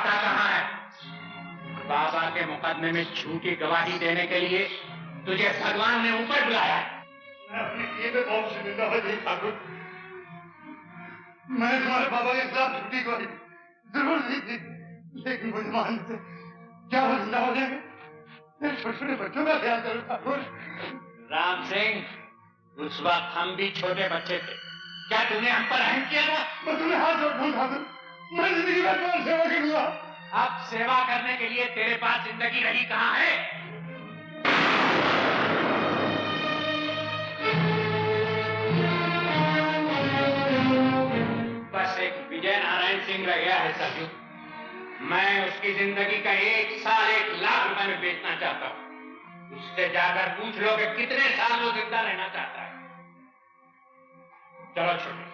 आता कहाँ है? बाबा के मुकदमे में झूठी गवाही देने के लिए तुझे भगवान ने ऊपर बुलाया है। मैं अपने किए पे बहुत शर्मिंदा हूँ जी ठाकुर। मैं तुम्हारे बाबा के खिलाफ झूठी गवाही जरूर दी थी, लेकिन मुझे मानने से क्या वो जिंदा हो जाएंगे? छोटे छोटे बच्चों का ख्याल करो ठाकुर। राम सिंह, उस वक्त हम भी छोटे बच्चे थे, क्या तूने हम पर रहम किया था? मैं तुम्हें हाथ जोड़ता हूँ ठाकुर, मैं जिंदगी भर तुम्हारी सेवा करूंगा। अब सेवा करने के लिए तेरे पास जिंदगी रही कहाँ है? बस एक विजय नारायण सिंह रह गया है सरजू। मैं उसकी जिंदगी का 1 साल 1 लाख रुपए में बेचना चाहता हूँ। उससे जाकर पूछ लो कि कितने साल वो जिंदा रहना चाहता है। चलो छोटे।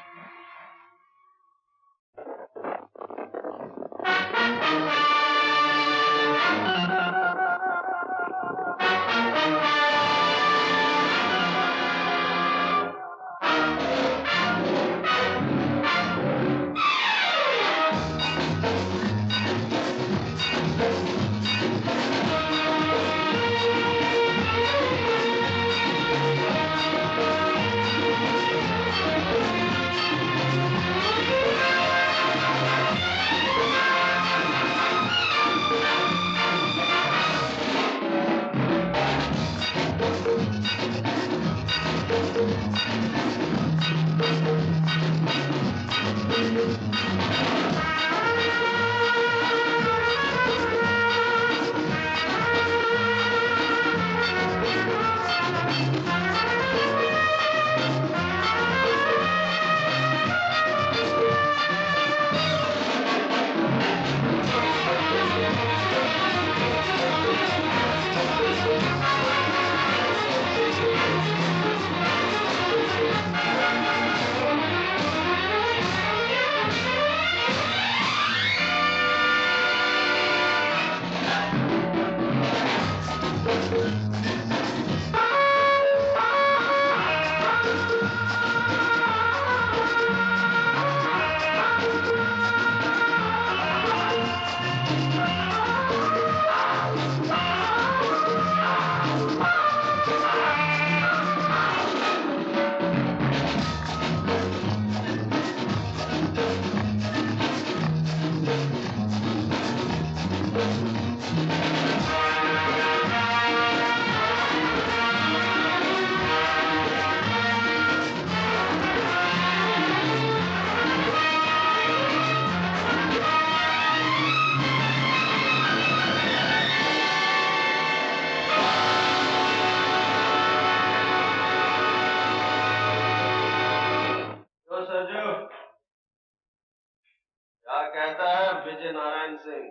विजय नारायण सिंह।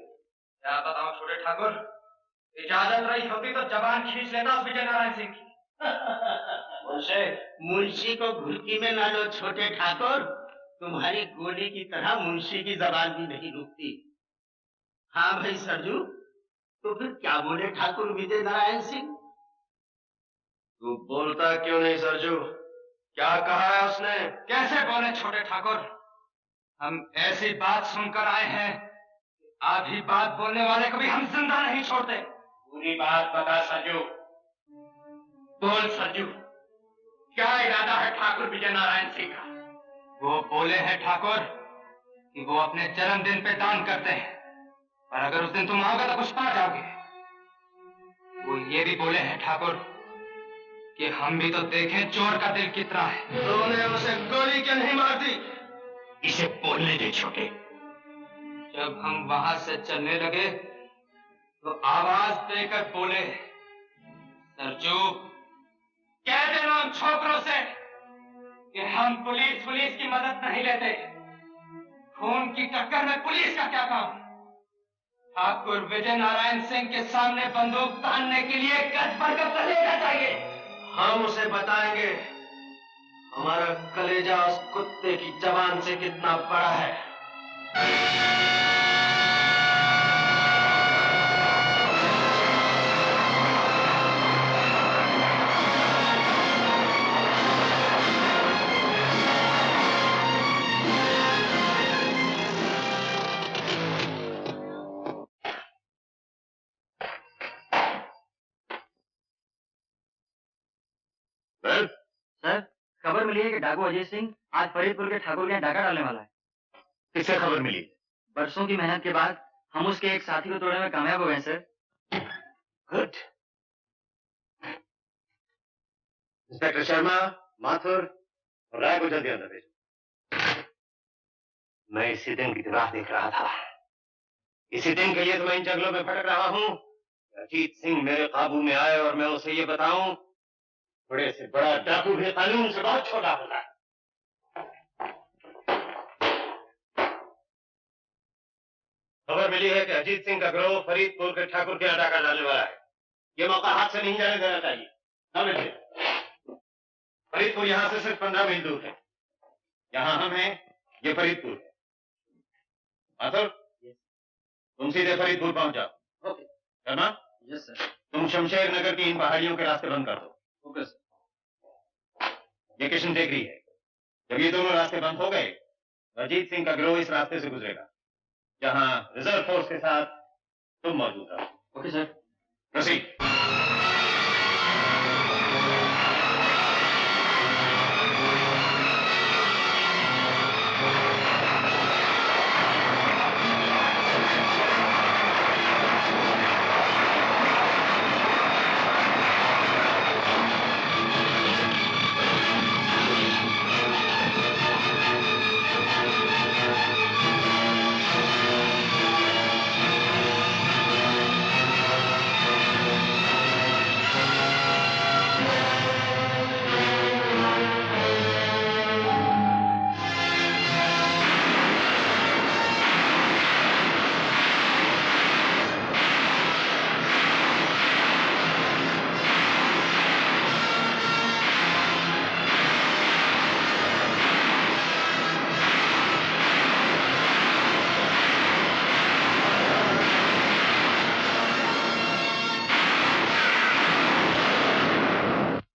क्या बताऊं छोटे ठाकुर, इजाजत रही होती तो जबान खींच लेता उस विजय नारायण सिंह की। मुंशी को घुड़की में ना लो छोटे ठाकुर, तुम्हारी गोली की तरह मुंशी की जबान भी नहीं रुकती। हाँ भाई सरजू, तो फिर क्या बोले ठाकुर विजय नारायण सिंह? तू बोलता क्यों नहीं सरजू? क्या कहा है उसने? कैसे बोले छोटे ठाकुर? हम ऐसी बात सुनकर आए हैं, आधी बात बोलने वाले को भी हम जिंदा नहीं छोड़ते। पूरी बात बता सरजू, बोल सरजू, क्या इरादा है ठाकुर विजय नारायण सिंह का? वो बोले हैं ठाकुर कि वो अपने जन्मदिन पे दान करते हैं, पर अगर उस दिन तुम आओगे तो कुछ पा जाओगे। वो ये भी बोले हैं ठाकुर कि हम भी तो देखें चोर का दिल कितना है। तूने उसे गोली क्यों नहीं मार दी? इसे बोलने दे छोटे। जब हम वहां से चलने लगे तो आवाज देकर बोले, सरजू कह देना उन छोकरों से कि हम पुलिस की मदद नहीं लेते। खून की टक्कर में पुलिस का क्या काम? ठाकुर विजय नारायण सिंह के सामने बंदूक तानने के लिए गज भर का कलेजा चाहिए। हम उसे बताएंगे हमारा कलेजा उस कुत्ते की जबान से कितना बड़ा है। सर, खबर मिली है कि डाकू अजय सिंह आज फरीदपुर के ठाकुर के यहाँ डाका डालने वाला है। किससे खबर मिली? बरसों की मेहनत के बाद हम उसके एक साथी को तोड़ने में कामयाब हो गए sir. Good. Inspector Sharma, Mathur और राय को जल्दी अंदर भेजो। मैं इसी दिन की राह देख रहा था। इसी दिन के लिए तो मैं इन जंगलों में भटक रहा हूँ। अजीत सिंह मेरे काबू में आए और मैं उसे ये बताऊं, बड़े से बड़ा डाकू भी कानून से बहुत छोटा होता है। खबर मिली है कि अजीत सिंह का गिरोह फरीदपुर के ठाकुर के यहाँ डाका डालने वाला है। ये मौका हाथ से नहीं जाने देना चाहिए। समझे? फरीदपुर यहाँ से सिर्फ 15 मील दूर है। यहाँ हम हैं, ये फरीदपुर है। माथुर, तुम सीधे फरीदपुर पहुंच जाओ। ओके। शर्मा? Yes sir. तुम शमशेर नगर की इन पहाड़ियों के रास्ते बंद कर दो। Okay sir. ये किशन टेकरी है। जब ये दोनों रास्ते बंद हो गए, अजीत सिंह का गिरोह इस रास्ते से गुजरेगा, जहां रिजर्व फोर्स के साथ तुम मौजूद रहो। Okay sir. प्रोसीड।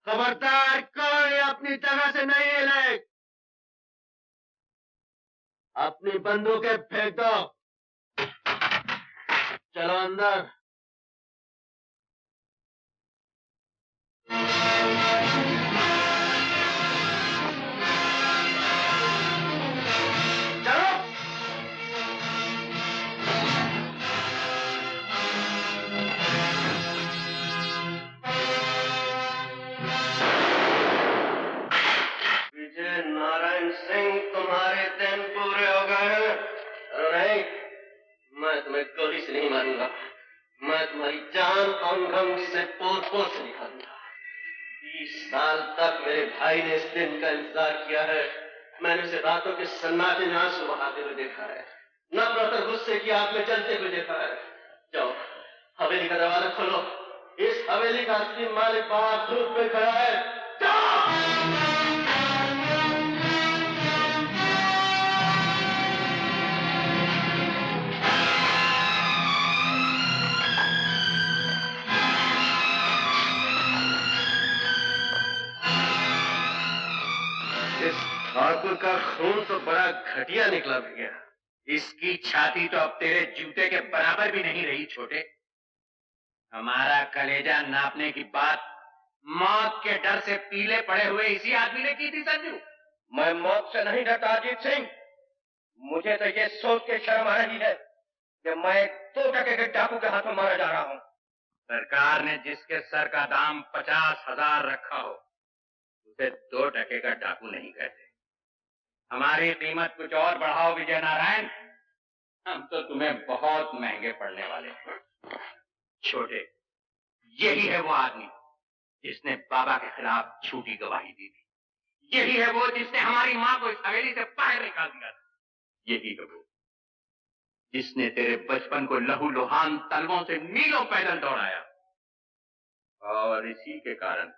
खबरदार, कोई अपनी जगह से नहीं हिले। अपनी बंदूकें फेंक दो। चलो अंदर। चलो। विजय नारायण सिंह, तुम्हारे दिन पूरे हो गए हैं। नहीं, मैं तुम्हें गोली से नहीं मारूंगा। मैं तुम्हारी जान और गम से पोर से निकालूंगा। 20 साल तक मेरे भाई ने इस दिन का इंतजार किया है। मैंने उसे रातों के सन्नाटे में आंसू बहाते हुए देखा है, नफरत और गुस्से की आग में जलते हुए देखा है। जाओ, हवेली का दरवाजा खोलो। इस हवेली का असली मालिक बाहर धूप में खड़ा है। जाओ। इस ठाकुर का खून तो बड़ा घटिया निकला भैया। इसकी छाती तो अब तेरे जूते के बराबर भी नहीं रही छोटे। हमारा कलेजा नापने की बात मौत के डर से पीले पड़े हुए इसी आदमी ने की थी संजू। मैं मौत से नहीं डरता अजीत सिंह। मुझे तो ये सोच के शर्म आ रही है कि मैं 2 टके के डाकू के हाथों मारा जा रहा हूँ। सरकार ने जिसके सर का दाम 50,000 रखा हो, उसे 2 टके का डाकू नहीं कहते। हमारी कीमत कुछ और बढ़ाओ विजय नारायण, हम तो तुम्हें बहुत महंगे पड़ने वाले हैं। छोटे, यही है वो आदमी जिसने बाबा के खिलाफ झूठी गवाही दी थी। यही है वो जिसने हमारी माँ को इस हवेली से बाहर निकाल दिया था। यही है वो जिसने तेरे बचपन को लहू लुहान तलवों से मीलों पैदल दौड़ाया। और इसी के कारण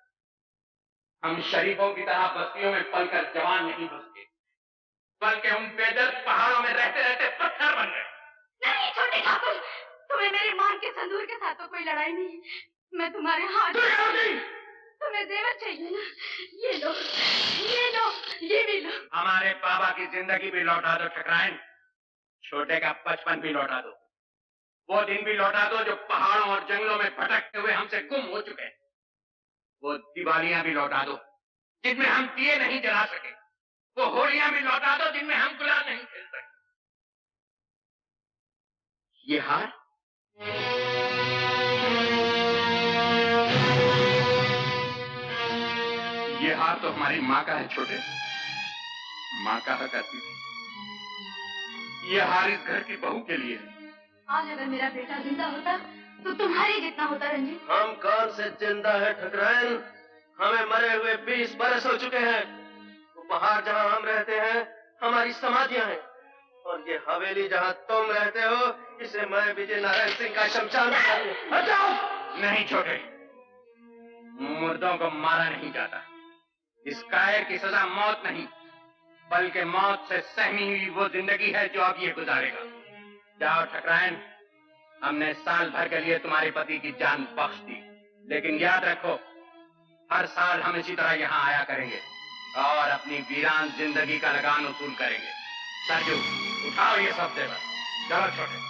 हम शरीफों की तरह बस्तियों में पलकर जवान नहीं हो सके, बल्कि हम बेदर्द पहाड़ों में रहते रहते पत्थर बन गए। नहीं छोटे ठाकुर, तुम्हें मेरे मां के संदूर के साथ तो कोई लड़ाई नहीं। मैं तुम्हारे हाथ। तुम्हें जेवर चाहिए ना? ये लो, ये लो, ये भी लो। हमारे बाबा की जिंदगी भी लौटा दो ठकराइन, छोटे का बचपन भी लौटा दो, वो दिन भी लौटा दो जो पहाड़ों और जंगलों में भटकते हुए हमसे गुम हो चुके हैं। वो दिवालियां भी लौटा दो जिनमें हम दिए नहीं जला सके, वो होलियां भी लौटा दो जिनमें हम गुलाल नहीं खेल सके। ये हार तो हमारी माँ का है छोटे, माँ कहा करती थी। ये हार इस घर की बहू के लिए है। आज अगर मेरा बेटा जिंदा होता तो तुम्हारे जितना होता रंजीत। हम कौन से जिंदा है ठकराइन, हमें मरे हुए 20 बरस हो चुके हैं। उपहार जहाँ हम रहते हैं हमारी समाधियां हैं, और ये हवेली जहाँ तुम रहते हो इसे मैं विजय नारायण सिंह का शमशान हटाओ। नहीं छोटे, मुर्दों को मारा नहीं जाता। इस कायर की सजा मौत नहीं, बल्कि मौत से सहमी हुई वो जिंदगी है जो अब ये गुजारेगा। जाओ ठकराइन, हमने साल भर के लिए तुम्हारे पति की जान बख्श दी, लेकिन याद रखो हर साल हम इसी तरह यहाँ आया करेंगे और अपनी वीरान जिंदगी का लगान वसूल करेंगे। सरजू उठाओ ये सब जेवर, चलो छोटे।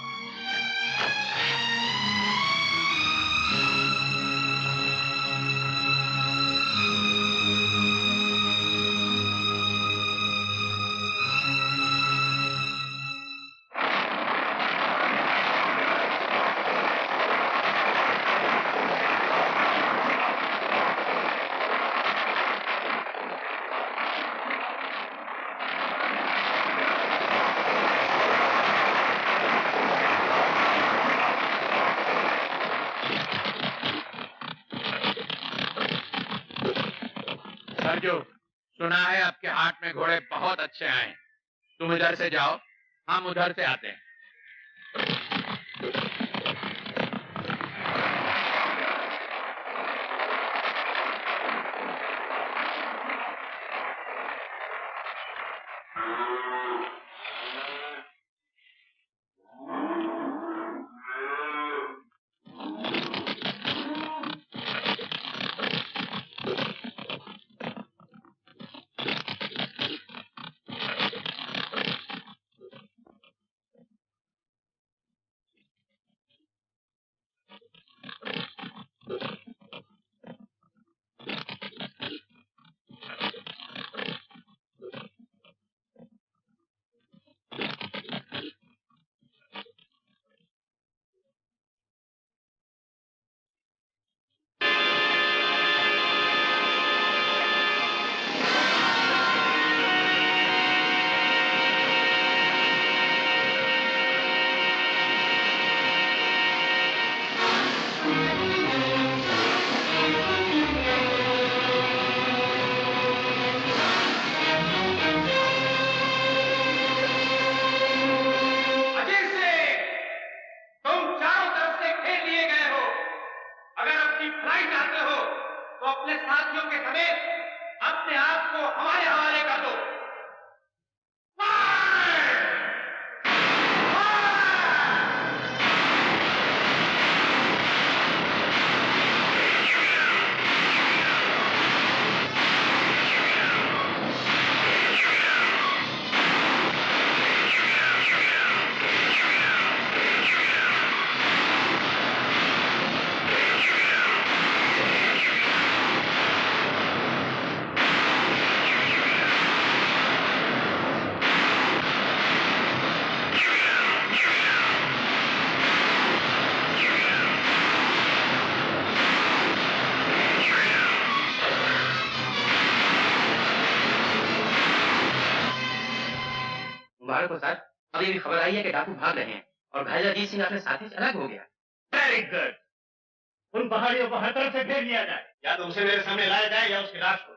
सुना है आपके हाट में घोड़े बहुत अच्छे आए, तुम इधर से जाओ, हम उधर से आते हैं। सर, अभी भी खबर आई है कि डाकू भाग रहे हैं और घायल अजीत सिंह अपने साथी से अलग हो गया। वेरी गुड, उन पहाड़ियों को हर तरफ से घेर लिया जाए, या तो उसे मेरे सामने लाया जाए या उसकी लाश को।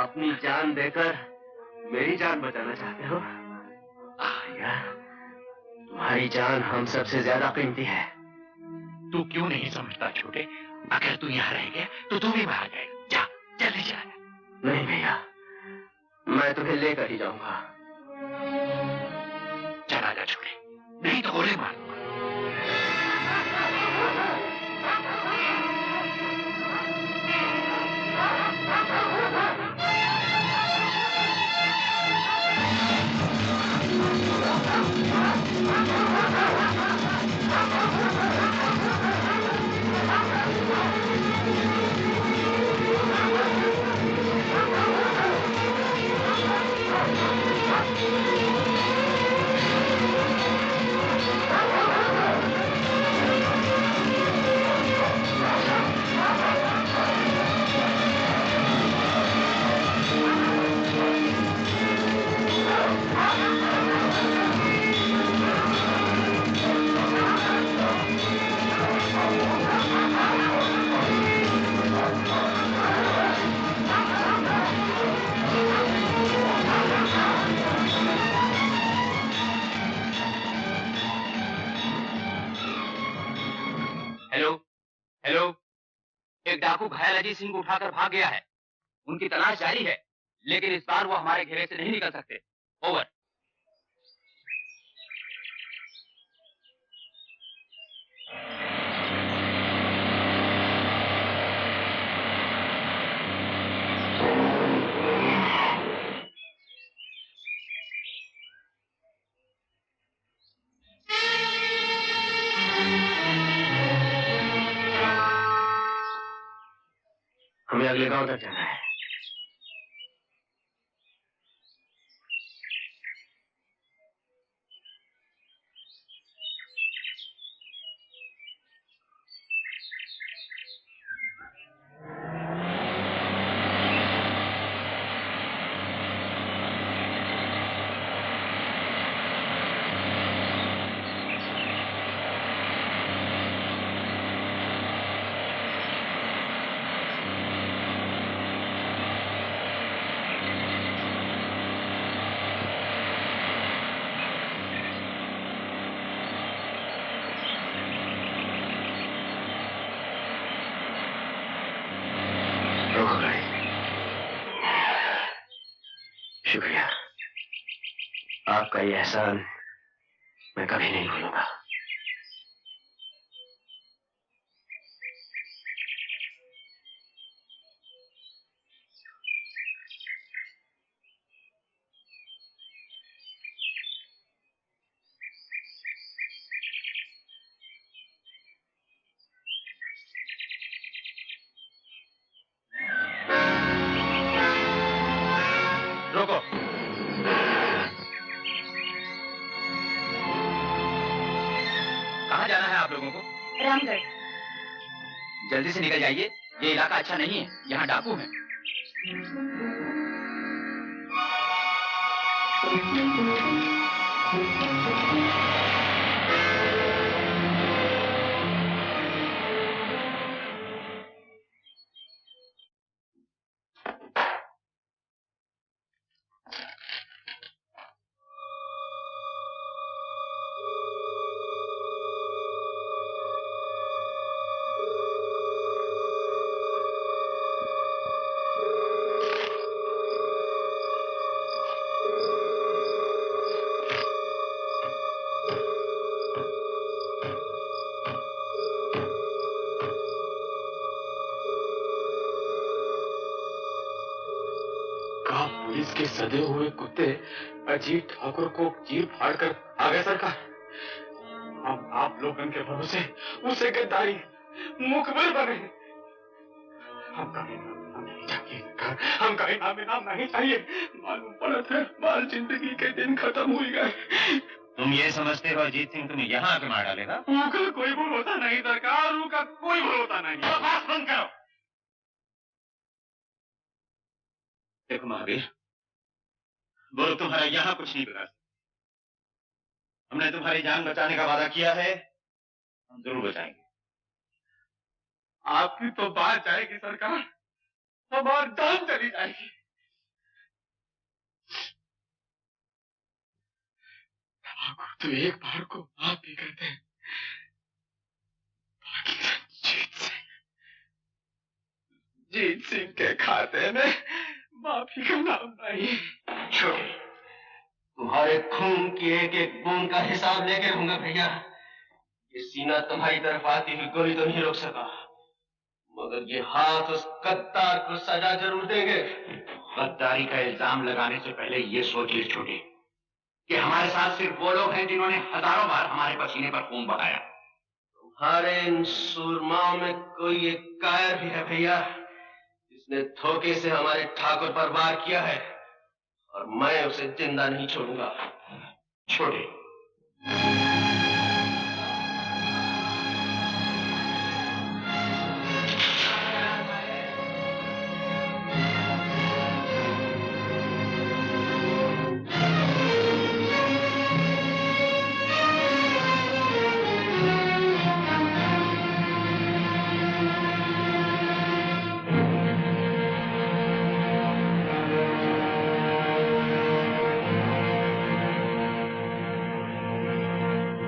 अपनी जान देकर मेरी जान बचाना चाहते हो? यार, तुम्हारी जान हम सबसे ज्यादा कीमती है। तू क्यों नहीं समझता छोटे? अगर तू यहाँ रह गया तो तू भी बाहर जाएगा। जा, जल्दी जा। नहीं भैया, मैं तुम्हें लेकर ही जाऊंगा। चला जा छोटे, नहीं तो गोली मार। एक डाकू घायल अजीत सिंह को उठाकर भाग गया है। उनकी तलाश जारी है, लेकिन इस बार वो हमारे घेरे से नहीं निकल सकते। ओवर। हमें अगले गांव तक जाना है। शुक्रिया, आपका ये एहसान मैं कभी नहीं भूलूंगा। रोको। कहाँ जाना है आप लोगों को? रामगढ़। जल्दी से निकल जाइए, ये इलाका अच्छा नहीं है, यहाँ डाकू हैं। पुलिस के सदे हुए कुत्ते अजीत ठाकुर को चीर फाड़ कर आ गए सरकार। हम आप लोगों के भरोसे उसे गद्दारी मुखबिर बने। हमका इनाम नहीं चाहिए सरकार, हमका इनाम नहीं चाहिए। मालूम पड़ता है बाल जिंदगी के दिन खत्म हो गए। तुम ये समझते हो अजीत सिंह तुम्हें यहाँ आके मार डालेगा? उनका कोई भरोसा नहीं सरकार, उनका कोई भरोसा नहीं। बकवास बंद करो। देखो महावीर, वो लोग तुम्हारा यहाँ कुछ नहीं बिगाड़ सकते। हमने तुम्हारी जान बचाने का वादा किया है, हम जरूर बचाएंगे। आपकी तो बात जाएगी सरकार, हमारी जान चली जाएगी। तो एक बार को माफ भी करते हैं, जीत सिंह के खाते में माफी का नाम नहीं। छोटे, तुम्हारे खून की एक एक बूंद का हिसाब लेके रहूंगा भैया। ये सीना तुम्हारी तरफ आती हुई गोली तो नहीं रोक सका, मगर ये हाथ उस गद्दार को सजा जरूर देंगे। गद्दारी का इल्जाम लगाने से पहले ये सोच ले छोटे कि हमारे साथ सिर्फ वो लोग हैं जिन्होंने हजारों बार हमारे पसीने पर खून बहाया। तुम्हारे इन सूरमाओं में कोई एक कायर भी है भैया, जिसने धोखे से हमारे ठाकुर पर वार किया है, और मैं उसे जिंदा नहीं छोड़ूंगा। छोटे,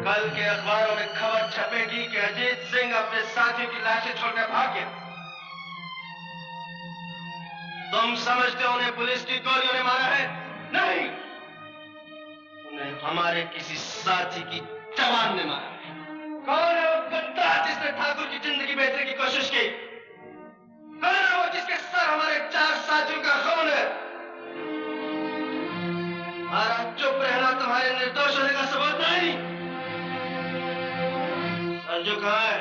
कल के अखबारों में खबर छपेगी कि अजीत सिंह अपने साथियों की लाशें छोड़कर भाग गया। तुम समझते हो उन्हें पुलिस की गोलियों ने मारा है? नहीं, उन्हें हमारे किसी साथी की जवान ने मारा है। कौन है वो गद्दार जिसने ठाकुर की जिंदगी बेचने की कोशिश की? कौन है वो जिसके सर हमारे 4 साथियों का खून है? हमारा चुप रहना तुम्हारे निर्दोष होने का सबूत नहीं। सरजू कहाँ है?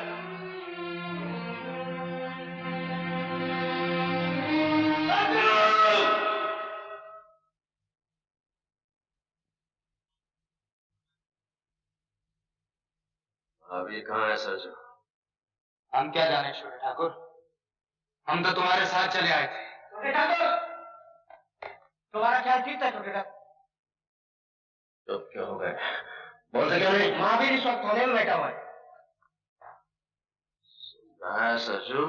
अभी कहाँ है सरजू? हम क्या जाने छोटे ठाकुर, हम तो तुम्हारे साथ चले आए थे। छोटे ठाकुर, तुम्हारा ख्याल ठीक था छोटे ठाकुर। तो क्या हो गया? बोलते क्यों नहीं? महावीर इस वक्त थाने में बैठा हुआ है। कहाँ है सरजू?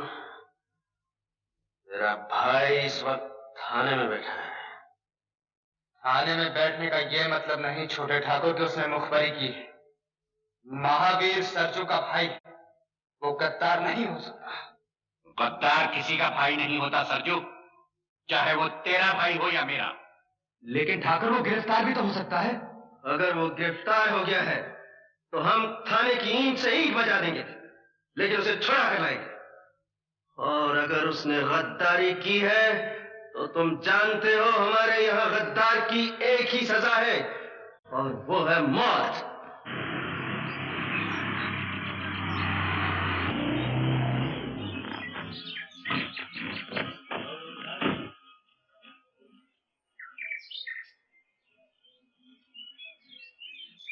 तेरा भाई इस वक्त थाने में बैठा है। थाने में बैठने का ये मतलब नहीं छोटे ठाकुर कि उसने मुखबरी की। महावीर सरजू का भाई, वो गद्दार नहीं हो सकता। गद्दार किसी का भाई नहीं होता सरजू, चाहे वो तेरा भाई हो या मेरा। लेकिन ठाकुर वो गिरफ्तार भी तो हो सकता है। अगर वो गिरफ्तार हो गया है तो हम थाने की ईंट से ईंट बजा देंगे, लेकिन उसे छुड़ा कर लाएंगे। और अगर उसने गद्दारी की है तो तुम जानते हो हमारे यहाँ गद्दार की एक ही सजा है, और वो है मौत।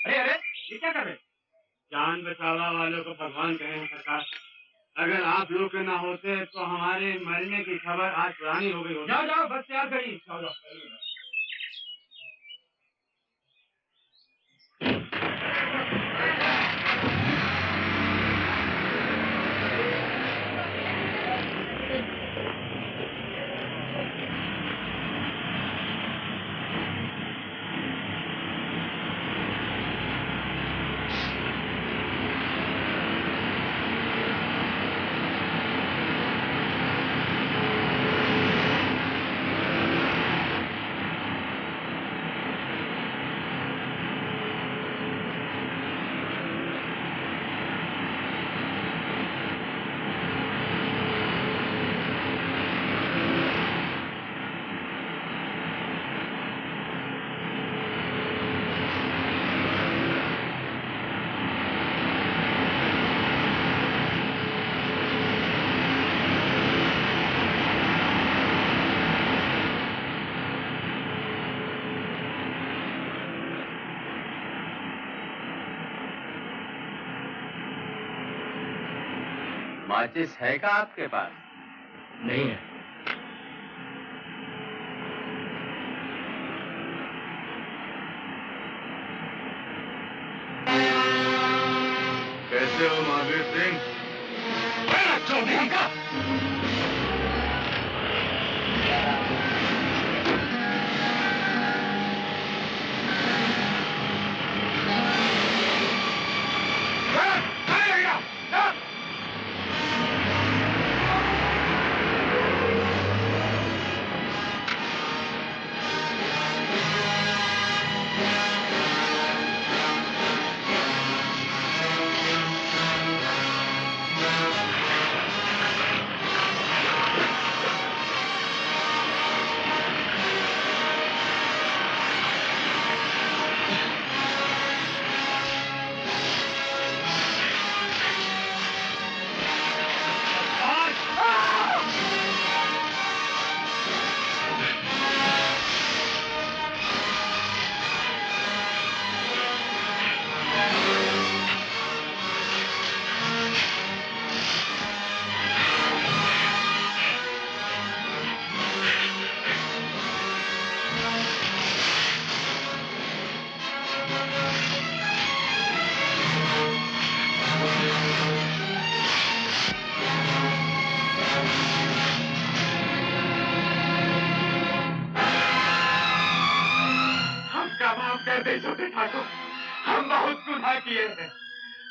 अरे अरे, ये क्या कर रहे? जान बचावा वालों को भगवान कहें सरकार। अगर आप लोग के ना होते तो हमारे मरने की खबर आज पुरानी हो गई होती। जाओ जाओ, बस तैयार करिए। जाओ जाओ। माचिस है क्या आपके पास? नहीं है। कैसे हो महावीर सिंह? कर दे छोटे ठाकुर, हम बहुत गुनाह किए हैं,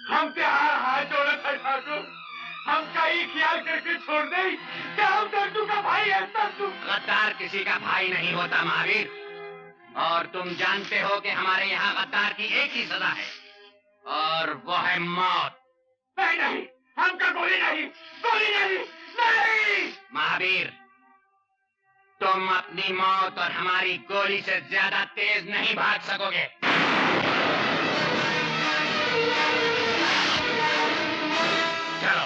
हम प्यार हाथ जोड़े थे ठाकुर, हम कहीं ख्याल करके छोड़ दे कि हम दर्दू का भाई है। दर्दू गद्दार किसी का भाई नहीं होता महावीर, और तुम जानते हो कि हमारे यहाँ गद्दार की एक ही सजा है और वो है मौत। नहीं नहीं, हमका गोली नहीं, गोली नहीं, नहीं। महावीर, तुम अपनी मौत और हमारी गोली से ज्यादा तेज नहीं भाग सकोगे। चलो।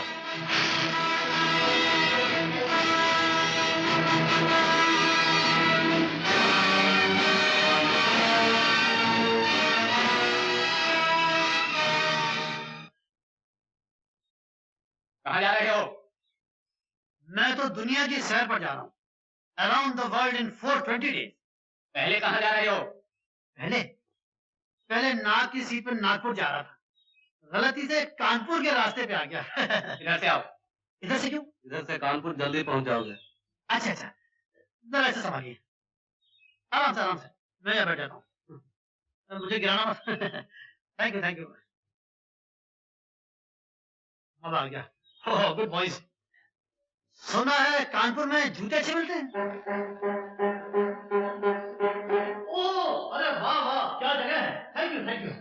कहाँ जा रहे हो? मैं तो दुनिया की सैर पर जा रहा हूँ। Around the world in 420 days. पहले कहाँ जा रहे हो? पहले नाग की सीट पर नागपुर जा रहा था, गलती से कानपुर के रास्ते पे आ गया। इधर से आओ। इधर से क्यों? इधर से कानपुर जल्दी पहुंच जाओगे। अच्छा अच्छा, जरा ऐसे संभालिए, आराम से मैं यहाँ बैठा हूँ, मुझे गिराना मत। Thank you. अब आ गया। Oh good boys. सुना है कानपुर में जूते अच्छे मिलते हैं। ओह अरे वाह, क्या जगह है। Thank you.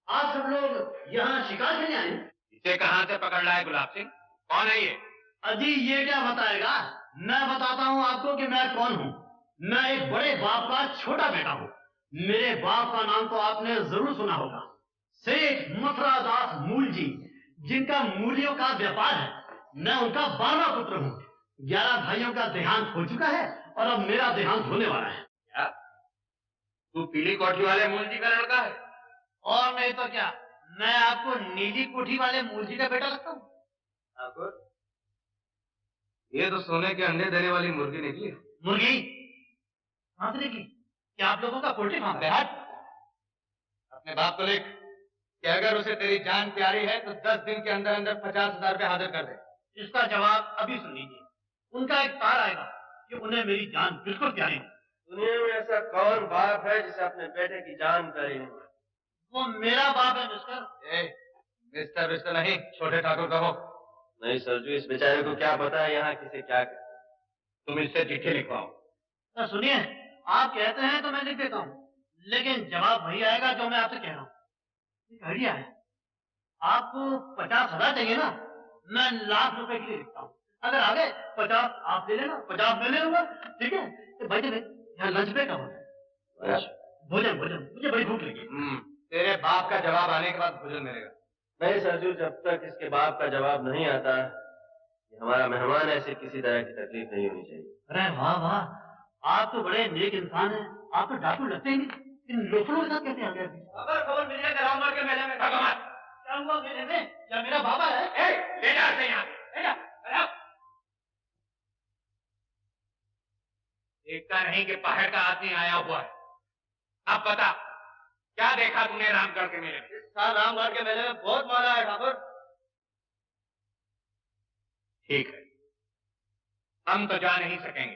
आप सब लोग यहाँ शिकार करने आए? इसे कहाँ से पकड़ लाए गुलाब सिंह? कौन है ये? अजी ये क्या बताएगा, मैं बताता हूँ आपको कि मैं कौन हूँ। मैं एक बड़े बाप का छोटा बेटा हूँ। मेरे बाप का नाम तो आपने जरूर सुना होगा, सेठ मथुरादास मूल जी, जिनका मूलियों का व्यापार है। मैं उनका 12वां पुत्र हूँ। 11 भाइयों का देहांत हो चुका है और अब मेरा देहांत होने वाला है। क्या तू पीली कोठी वाले मूल जी का लड़का है? और नहीं तो क्या, मैं आपको नीली कोठी वाले मूल जी का बेटा लगता हूँ। ठाकुर, ये तो सोने के अंडे देने वाली मुर्गी निकली। मुर्गी कहाँ से निकली? क्या आप लोगों का पोल्ट्री फार्म है? अपने बाप को लिख कि अगर उसे तेरी जान प्यारी है तो 10 दिन के अंदर अंदर 50,000 रुपए हाजिर कर दे। इसका जवाब अभी सुन लीजिए। उनका एक तार आएगा कि उन्हें मेरी जान बिल्कुल प्यारी है। दुनिया में ऐसा कौन बाप है जिसे अपने बेटे की जान प्यारी नहीं? वो मेरा बाप है मिस्टर। मिस्टर नहीं, छोटे ठाकुर कहो। नहीं सरजू, इस बेचारे को क्या पता है यहाँ किसे क्या करे। तुम इससे चिट्ठी लिखवाओ। तो सुनिए, आप कहते हैं तो मैं लिख देता हूँ, लेकिन जवाब वही आएगा जो मैं आपसे कह रहा हूँ। एक आइडिया है, आपको 50,000 चाहिए ना, मैं लाख रुपए के लिए लिखता हूँ। अगर आगे 50 आप ले लेना, 50 मैं ले लूंगा, ठीक है? तो भाई यहाँ लंच ब्रेक का होता है। भोजन मुझे बड़ी भूख लगी। तेरे बाप का जवाब आने के बाद भोजन मिलेगा। नहीं सरजू, जब तक इसके बाप का जवाब नहीं आता, हमारा मेहमान ऐसे किसी तरह की तकलीफ नहीं होनी चाहिए। अरे वाह, आप तो बड़े नेक इंसान हैं। आप तो डाकू लगते ही नहीं, इन लोफरों के साथ कैसे आ गए? अगर खबर मिल जाए रामगढ़ के मेले में क्या हुआ मेले में? क्या मेरा बाबा है? ले जा से यहाँ, ले जा। देखता नहीं कि पहाड़ का आदमी आया हुआ है। अब बता, क्या देखा तूने रामगढ़ के मेले में? इस साल रामगढ़ के मेले में बहुत माला है ठाकुर। ठीक है, हम तो जा नहीं सकेंगे,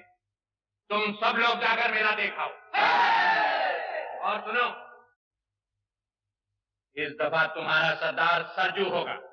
तुम सब लोग जाकर मेला देखाओ। और सुनो, इस दफा तुम्हारा सरदार सरजू होगा।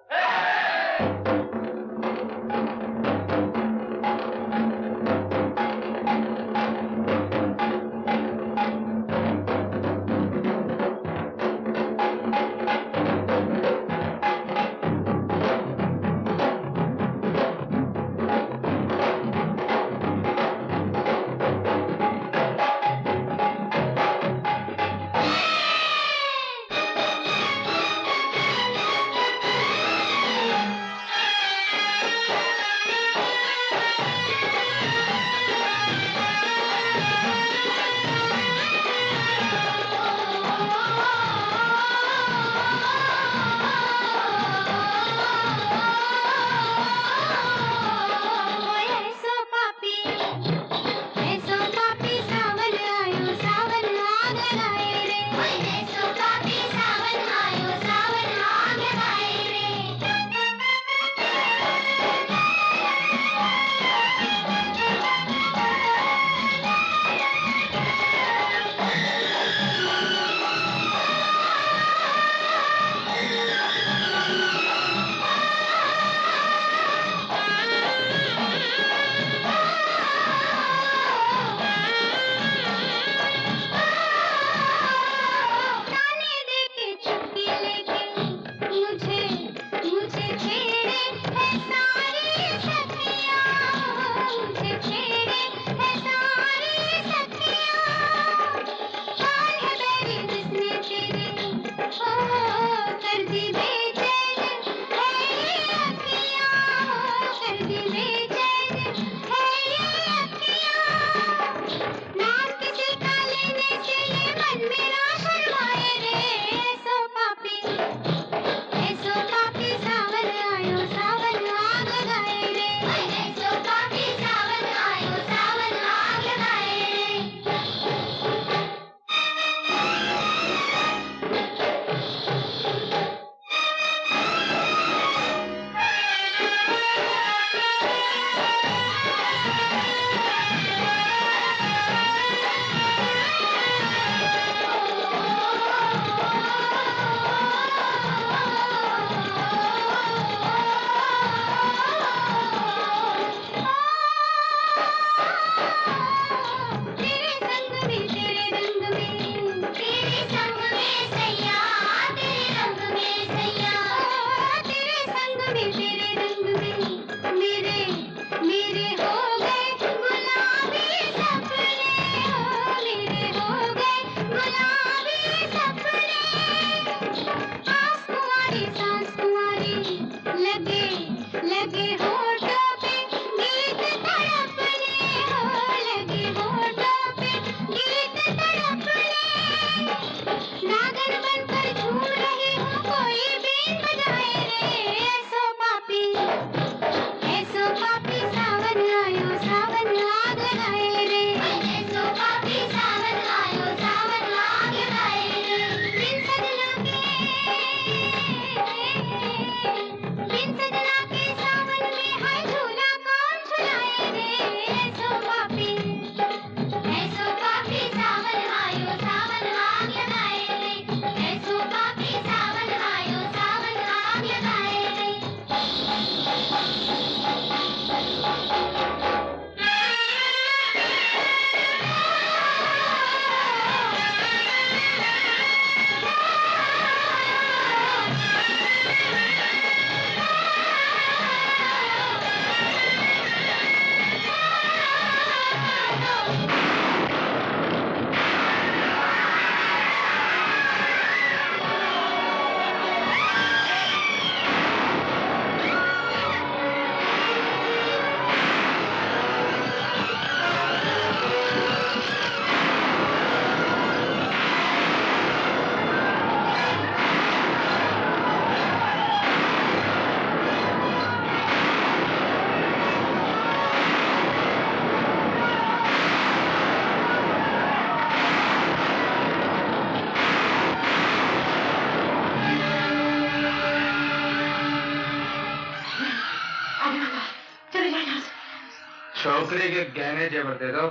छोकरी के गहने जेवर दे दो,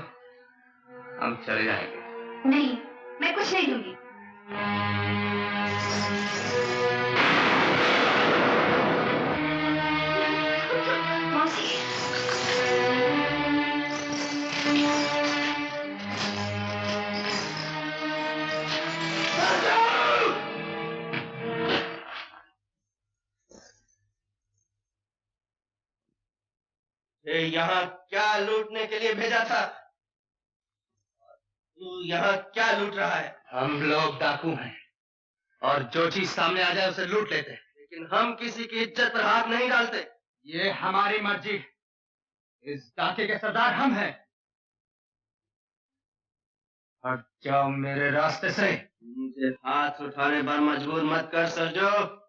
हम चले जाएंगे। नहीं, मैं कुछ नहीं दूंगी। मौसी। यहाँ क्या लूटने के लिए भेजा था? तू यहाँ क्या लूट रहा है? हम लोग डाकू हैं और जो चीज सामने आ जाए उसे लूट लेते हैं। लेकिन हम किसी की इज्जत पर हाथ नहीं डालते। ये हमारी मर्जी। इस डाके के सरदार हम हैं। हट जाओ मेरे रास्ते से। मुझे हाथ उठाने पर मजबूर मत कर सरजो।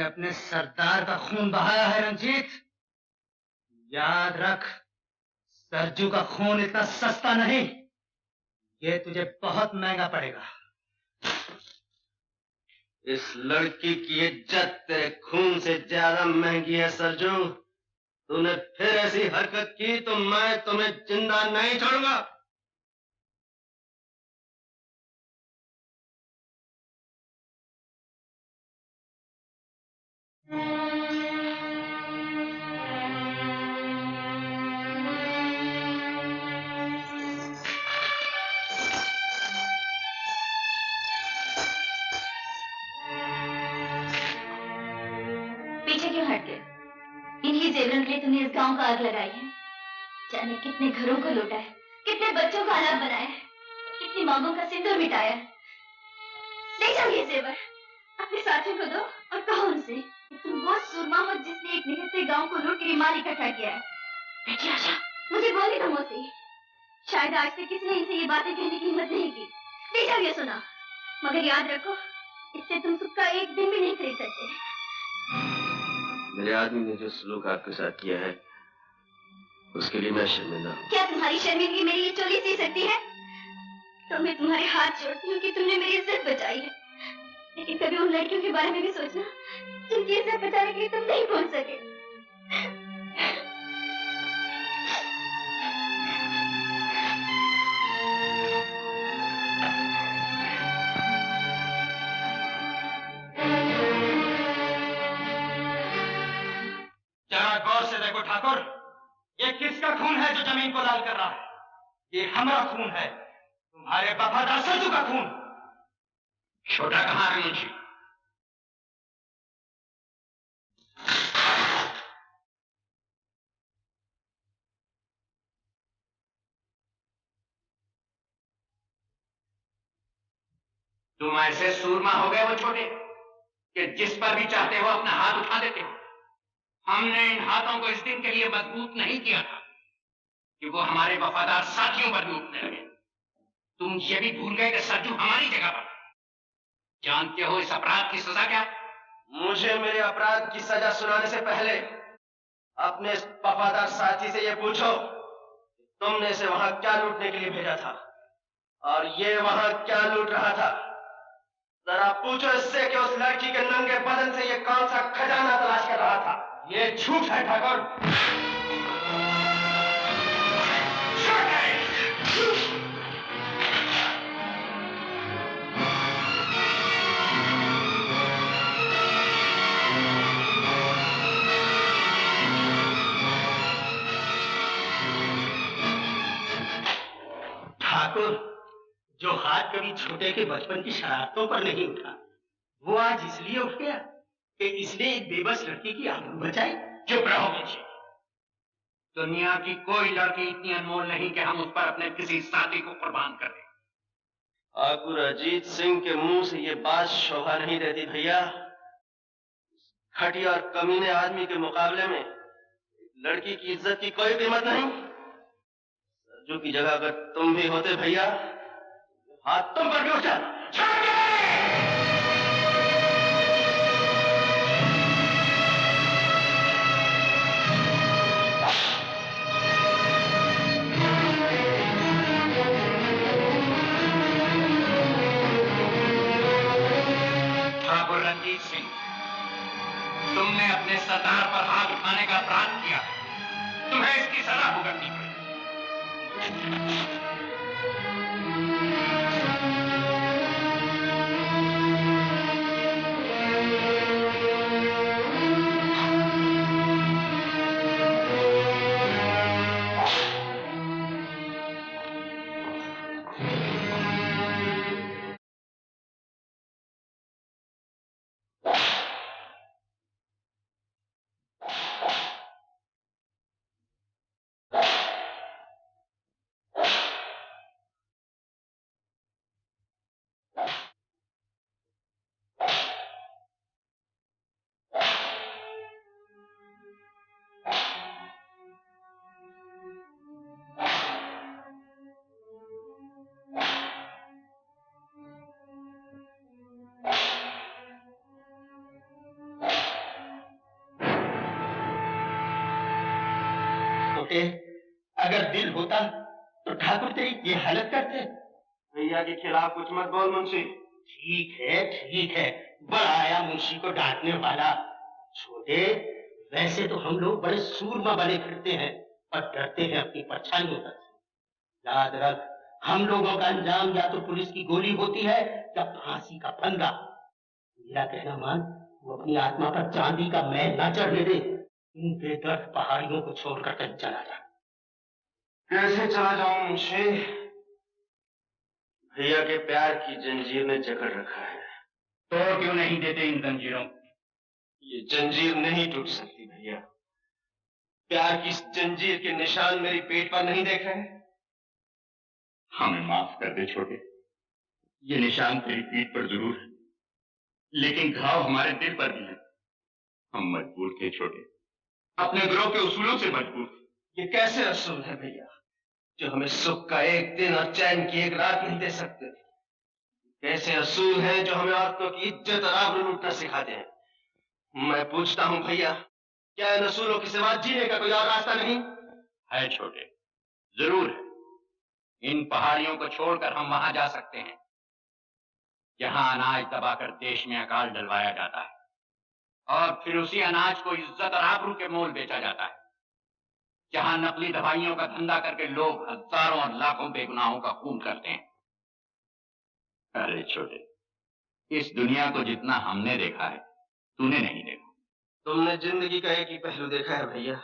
अपने सरदार का खून बहाया है रंजीत। याद रख, सरजू का खून इतना सस्ता नहीं, ये तुझे बहुत महंगा पड़ेगा। इस लड़की की इज्जत तेरे खून से ज्यादा महंगी है सरजू। तूने फिर ऐसी हरकत की तो मैं तुम्हें जिंदा नहीं छोड़ूंगा। जेवरों के लिए तुमने इस गांव का आग लगाई है। जाने कितने घरों को लूटा है, कितने बच्चों को अनाथ बनाया है, कितनी मांगों का सिंदूर मिटाया है। ले जाओ ये जेवर, अपने साथियों को दो और कहो उनसे तुम वो सूरमा हो जिसने एक निहत्थे गांव को लूट कर माल इकट्ठा किया है। बेटी आशा, मुझे बोलने दो मुझसे। शायद आज तक किसी ने इनसे ये बातें कहने की हिम्मत नहीं की। ले जाओ ये सुना, मगर याद रखो इससे तुम सुख का एक दिन भी नहीं खरीद सकते। मेरे आदमी ने जो सलूक आपके साथ किया है उसके लिए मैं शर्मिंदा हूँ। क्या तुम्हारी शर्मिंदगी मेरी ये चोली सी सकती है? तो मैं तुम्हारे हाथ जोड़ती हूँ कि तुमने मेरी इज्जत बचाई है, लेकिन कभी उन लड़कियों के बारे में भी सोचना जिनकी इज्जत बचाने के लिए तुम नहीं पहुंच सके। जरा गौर से देखो ठाकुर, ये किसका खून है जो जमीन को लाल कर रहा है? ये हमारा खून है, तुम्हारे वफादार सरजू का खून। छोटा कहाँ है मुंशी? तुम ऐसे सूरमा हो गए हो छोटे कि जिस पर भी चाहते हो अपना हाथ उठा देते हो। हमने इन हाथों को इस दिन के लिए मजबूत नहीं किया था कि वो हमारे वफादार साथियों पर भी उठने लगे। तुम ये भी भूल गए कि सरजू हमारी जगह पर। जानते हो इस अपराध की सजा क्या? मुझे मेरे अपराध की सजा सुनाने से पहले अपने इस वफादार साथी से ये पूछो तुमने इसे वहां क्या लूटने के लिए भेजा था और ये वहां क्या लूट रहा था। जरा पूछो इससे कि उस लड़की के नंगे बदन से ये कौन सा खजाना तलाश कर रहा था। ये झूठ है ठाकुर। ठाकुर, जो हाथ कभी छोटे के बचपन की शरारतों पर नहीं उठा, वो आज इसलिए उठ गया कि इसने एक बेबस लड़की की आबरू बचाई। चुप रहो मुंशी। दुनिया की कोई लड़की इतनी अनमोल नहीं कि हम उस पर अपने किसी साथी को कुर्बान कर दें। ठाकुर अजीत सिंह के मुंह से ये बात शोभा नहीं देती भैया। घटिया और कमीने आदमी के मुकाबले में लड़की की इज्जत की कोई कीमत नहीं। सरजू की जगह अगर तुम भी होते भैया, हाथ तुम पर भी उठ जाता। ठाकुर रंजीत सिंह, तुमने अपने सरदार पर हाथ उठाने का अपराध किया, तुम्हें इसकी सजा भुगतनी पड़ेगी। अगर दिल होता तो ठाकुर तेरी ये हालत करते। भैया के खिलाफ कुछ मत बोल मुंशी। ठीक है, बड़ा आया मुंशी को डांटने वाला। छोटे, वैसे तो हम लोग बड़े सूरमा बने फिरते हैं और डरते हैं अपनी परछाइयों तक। याद रख, हम लोगों का अंजाम या तो पुलिस की गोली होती है या फांसी का फंदा। मेरा कहना मान, वो अपनी आत्मा पर चांदी का मैल ना चढ़ने दे। इन बेदर्द पहाड़ियों को छोड़कर कहीं चला जा। कैसे चला जाऊं मुंशी? भैया के प्यार की जंजीर ने जकड़ रखा है। तोड़ क्यों नहीं देते इन जंजीरों? ये जंजीर नहीं टूट सकती भैया। प्यार की इस जंजीर के निशान मेरी पेट पर नहीं देख रहे? हमें माफ कर दे छोटे, ये निशान तेरी पीठ पर जरूर है, लेकिन घाव हमारे दिल पर भी है। हम मजबूर थे छोटे, अपने गिरोह के उसूलों से मजबूर थे। ये कैसे असूल है भैया जो हमें सुख का एक दिन और चैन की एक रात नहीं दे सकते? कैसे असूल हैं जो हमें औरतों की इज्जत और आबरू लूटना सिखाते हैं? मैं पूछता हूं भैया, क्या इन असूलों के सिवा जीने का कोई और रास्ता नहीं है? छोटे, जरूर है। इन पहाड़ियों को छोड़कर हम वहां जा सकते हैं जहां अनाज दबाकर देश में अकाल डलवाया जाता है और फिर उसी अनाज को इज्जत और आबरू के मोल बेचा जाता है, जहां नकली दवाइयों का धंधा करके लोग हजारों और लाखों बेगुनाहों का खून करते हैं। अरे छोटे, इस दुनिया को जितना हमने देखा है तूने नहीं देखा। तुमने जिंदगी का एक ही पहलू देखा है भैया,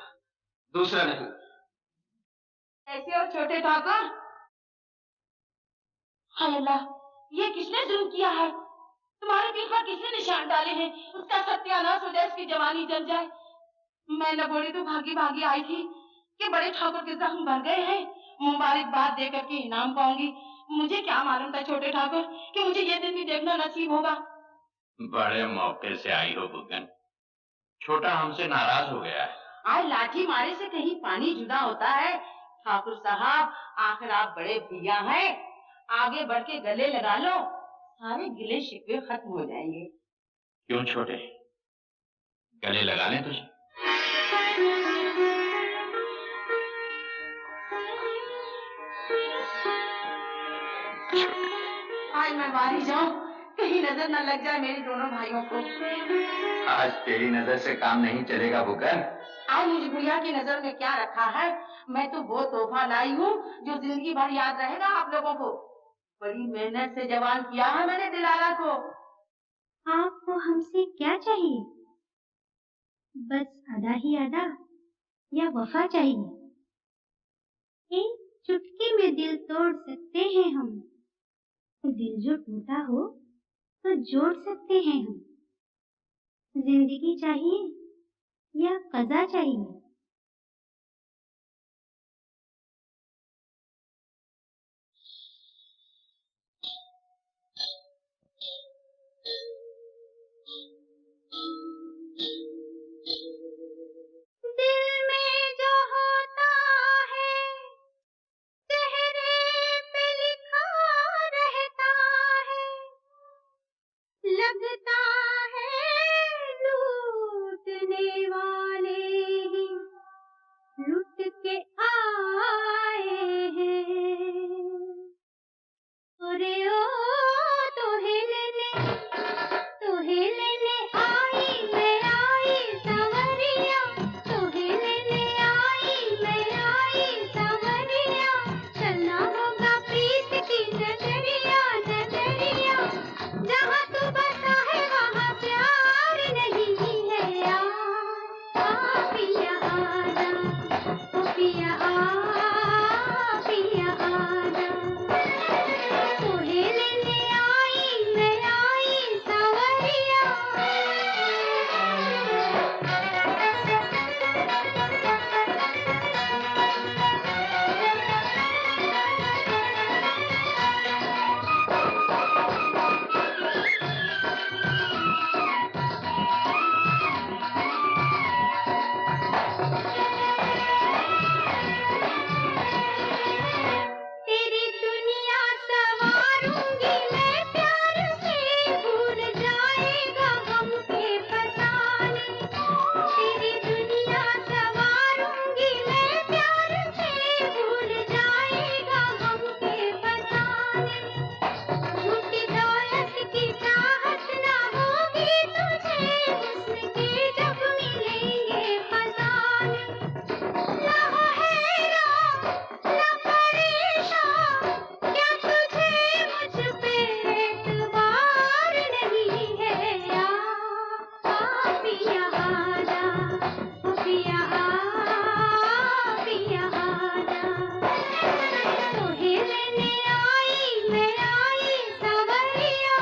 दूसरा नहीं। ऐसे और छोटे ठाकुर, हाय अल्लाह, ये किसने जुल्म किया है? तुम्हारे दिल पर किसने निशान डाले हैं? उसका सत्यानाश हो जाए, उसकी जवानी जल जाए। मैं लगोड़ी तो भागी भागी आई थी कि बड़े ठाकुर के जख्म भर गए हैं, मुबारकबाद दे करके इनाम पाऊंगी। मुझे क्या मालूम था छोटे ठाकुर कि मुझे ये दिन भी देखना नसीब होगा। बड़े मौके से आई हो बुगन, छोटा हमसे नाराज हो गया है। आज लाठी मारे से कहीं पानी जुदा होता है? ठाकुर साहब, आखिर आप बड़े भैया हैं, आगे बढ़ के गले लगा लो, सारे गिले शिकवे खत्म हो जाएंगे। क्यों छोटे, गले लगा लें तुझे? आज मैं मारी जाऊं, कहीं नजर न लग जाए मेरे दोनों भाइयों को। आज तेरी नजर से काम नहीं चलेगा बुगन। आज मुझे बुढ़िया की नजर में क्या रखा है? मैं तो वो तोहफा लाई हूँ जो जिंदगी भर याद रहेगा आप लोगों को। बड़ी मेहनत से जवान किया है मैंने दिलारा को। आपको हमसे क्या चाहिए? बस अदा ही अदा या वफा चाहिए? एक चुटकी में दिल तोड़ सकते हैं हम, दिल जो टूटा हो तो जोड़ सकते हैं हम। जिंदगी चाहिए या कज़ा चाहिए? दिल में जो होता है चेहरे पे लिखा रहता है, लगता है लूटने वाले ही लुट के आए हैं। अरे ओ तोहे लेने आई सवरिया, तोहे लेने आई सवरिया, चलना होगा प्रीत की नजरिया, नजरिया, जहाँ तू बसा है वहाँ प्यार नहीं है यार। आ पिया आजा, ओ पिया पिया आजा, तोहे लेने आई सवरिया। तेरी दुनिया सवारूंगी मैं प्यार से, भूल जाएगा गम के फसाने। तेरी दुनिया सवारूंगी मैं प्यार से, भूल जाएगा गम के फसाने। झूठी दौलत की चाहत ना होगी तुझे, हुस्न के जब मिलेंगे खजाने। ना हो हैरान ना परेशान, क्या तुझे मुझ पे एतबार नहीं है यार। आ पिया आजा, ओ पिया आजा, तोहे लेने आई सवरिया।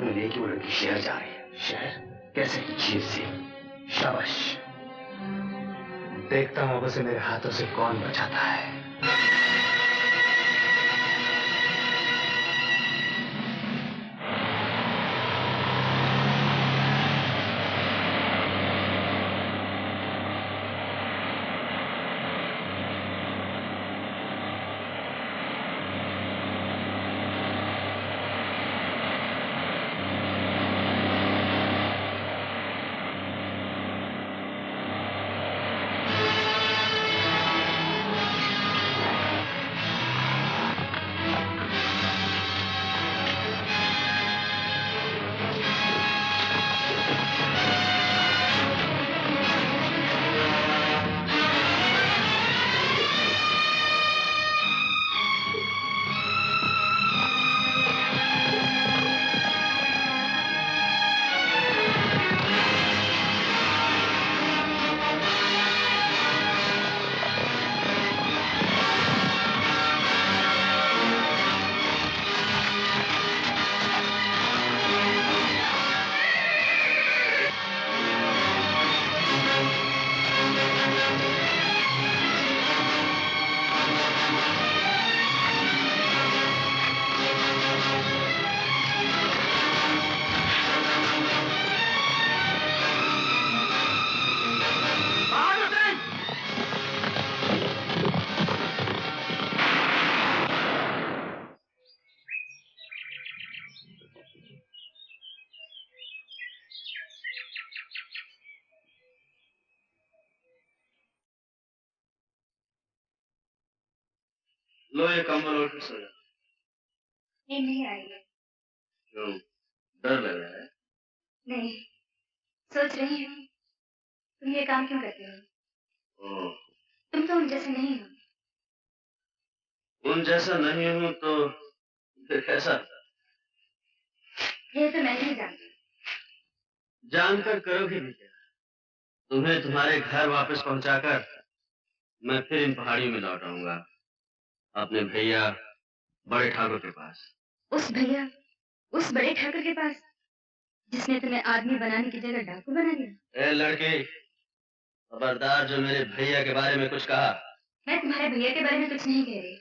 मिली कि वो लड़की शहर जा रही है। शहर? कैसे? जीव सिंह। शाबाश। देखता हूं अब उसे मेरे हाथों से कौन बचाता है। लो ये कंबल ओढ़ के सो जा। नहीं आई है। क्यों? डर लग रहा है? नहीं, सोच रही हूँ तुम ये काम क्यों करते हो? तुम तो उन जैसे नहीं हो। उन जैसा नहीं हूँ तो फिर कैसा? ये तो मैं नहीं जानती। जानकर करोगे भी क्या? तुम्हें तुम्हारे घर वापस पहुंचाकर मैं फिर इन पहाड़ियों में लौट आऊंगा, अपने भैया बड़े ठाकुर के पास। उस बड़े ठाकुर के पास जिसने तुम्हें आदमी बनाने की जगह डाकू बना दिया? ए लड़की, खबरदार जो मेरे भैया के बारे में कुछ कहा। मैं तुम्हारे भैया के बारे में कुछ नहीं कह रही,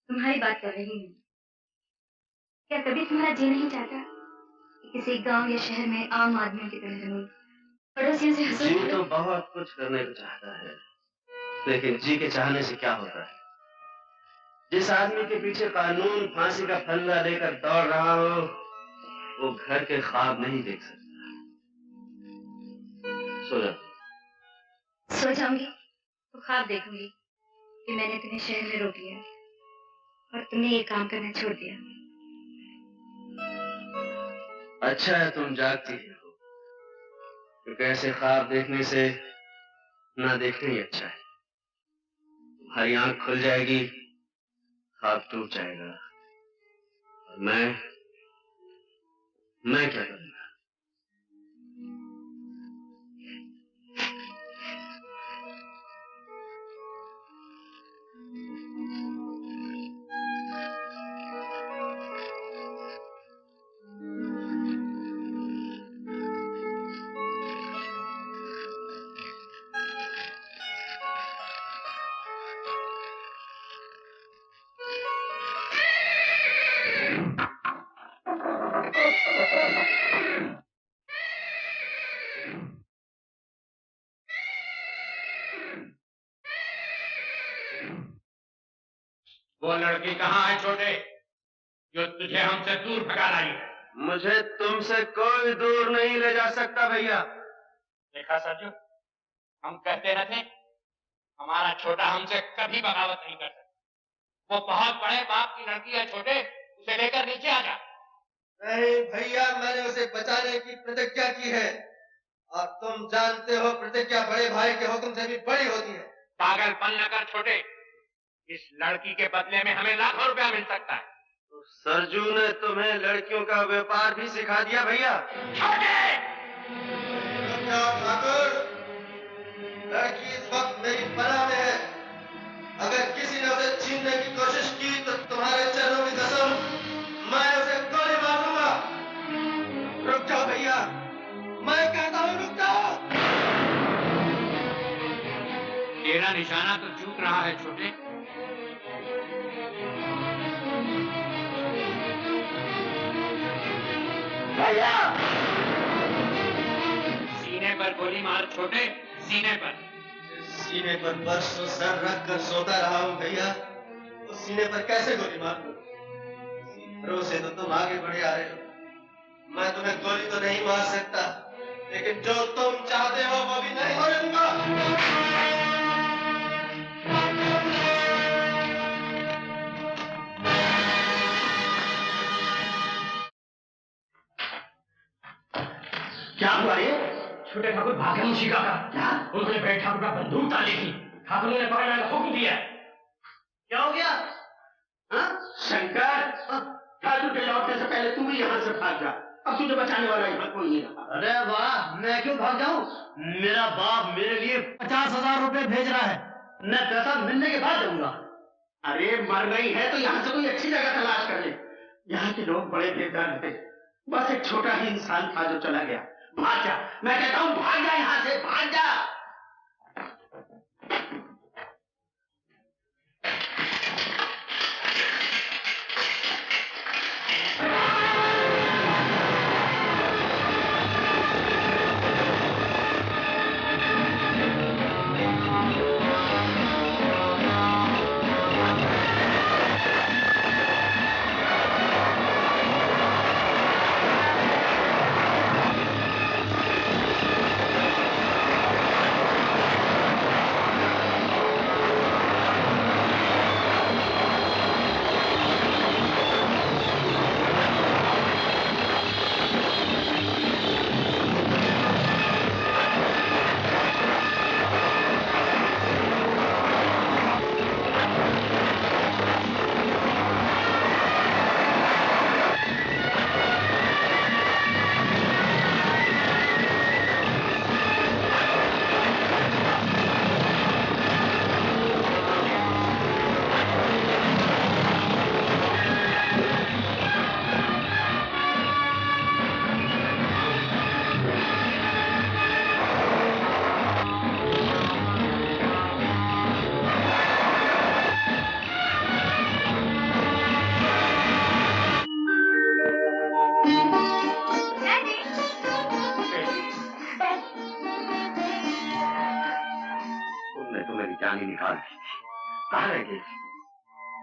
तुम्हारी बात कर रही हूँ। क्या कभी तुम्हारा जी नहीं चाहता कि किसी गांव या शहर में आम आदमियों की तरह रहूं, पड़ोसियों से हंसूं? जी तो बहुत कुछ करने को चाहता है, लेकिन जी के चाहने से क्या होता है? जिस आदमी के पीछे कानून फांसी का फंदा लेकर दौड़ रहा हो, वो घर के ख्वाब नहीं देख सकता। सो जा। सो जाऊंगी तो ख्वाब देखूंगी कि मैंने तुम्हें शहर में रोक लिया और तुमने ये काम करना छोड़ दिया। अच्छा है तुम जागती हो, क्योंकि ऐसे ख्वाब देखने से ना देखना ही अच्छा है। तुम्हारी आंख खुल जाएगी, ख्वाब टूट जाएगा, और मैं क्या करूंगा? वो लड़की कहाँ है छोटे, जो तुझे हमसे दूर भगा लाई है? मुझे तुमसे कोई दूर नहीं ले जा सकता भैया। देखा सरजू, हम कहते न थे हमारा छोटा हमसे कभी बगावत नहीं कर सकता। वो बहुत बड़े बाप की लड़की है छोटे, उसे लेकर नीचे आ जा। नहीं भैया, मैंने उसे बचाने की प्रतिज्ञा की है, और तुम जानते हो प्रतिज्ञा बड़े भाई के हुक्म से भी बड़ी होती है। पागलपन न कर छोटे, इस लड़की के बदले में हमें लाखों रुपया मिल सकता है। तो सरजू ने तुम्हें लड़कियों का व्यापार भी सिखा दिया भैया? ठाकुर, लड़की इस वक्त मेरी पनाह में है। अगर किसी ने उसे छीनने की कोशिश की तो तुम्हारे चरणों की कसम, मैं उसे गोली मार दूंगा। भैया। सीने पर गोली मार छोटे, सीने पर। सीने पर बरसों सर रख कर सोता रहा हूँ भैया, तो सीने पर कैसे गोली मार दूं? से तो तुम आगे बढ़े आ रहे हो। मैं तुम्हें गोली तो नहीं मार सकता, लेकिन जो तुम चाहते हो वो भी नहीं होने दूंगा। क्या हुआ ये? छोटे ठाकुर भागे मुशिका का। क्या? उन्होंने बड़े ठाकुर का बंदूक डाली थी। ठाकुरों ने पकड़ने का हुक्म दिया। क्या हो गया? शंकर, ठाकुर के लौटने से पहले तू भी यहाँ से भाग जा। अब तुझे बचाने वाला यहाँ कोई नहीं रहा। अरे वाह, मैं क्यों भाग जाऊं? मेरा बाप मेरे लिए 50,000 रुपए भेज रहा है। मैं पैसा मिलने के बाद दूंगा। अरे मर गई है तो यहाँ से कोई अच्छी जगह तलाश कर ले। यहाँ के लोग बड़े बेदर्द थे, बस एक छोटा ही इंसान था जो चला गया। भाग जा, मैं कहता हूँ भाग जा यहाँ से, भाग जा।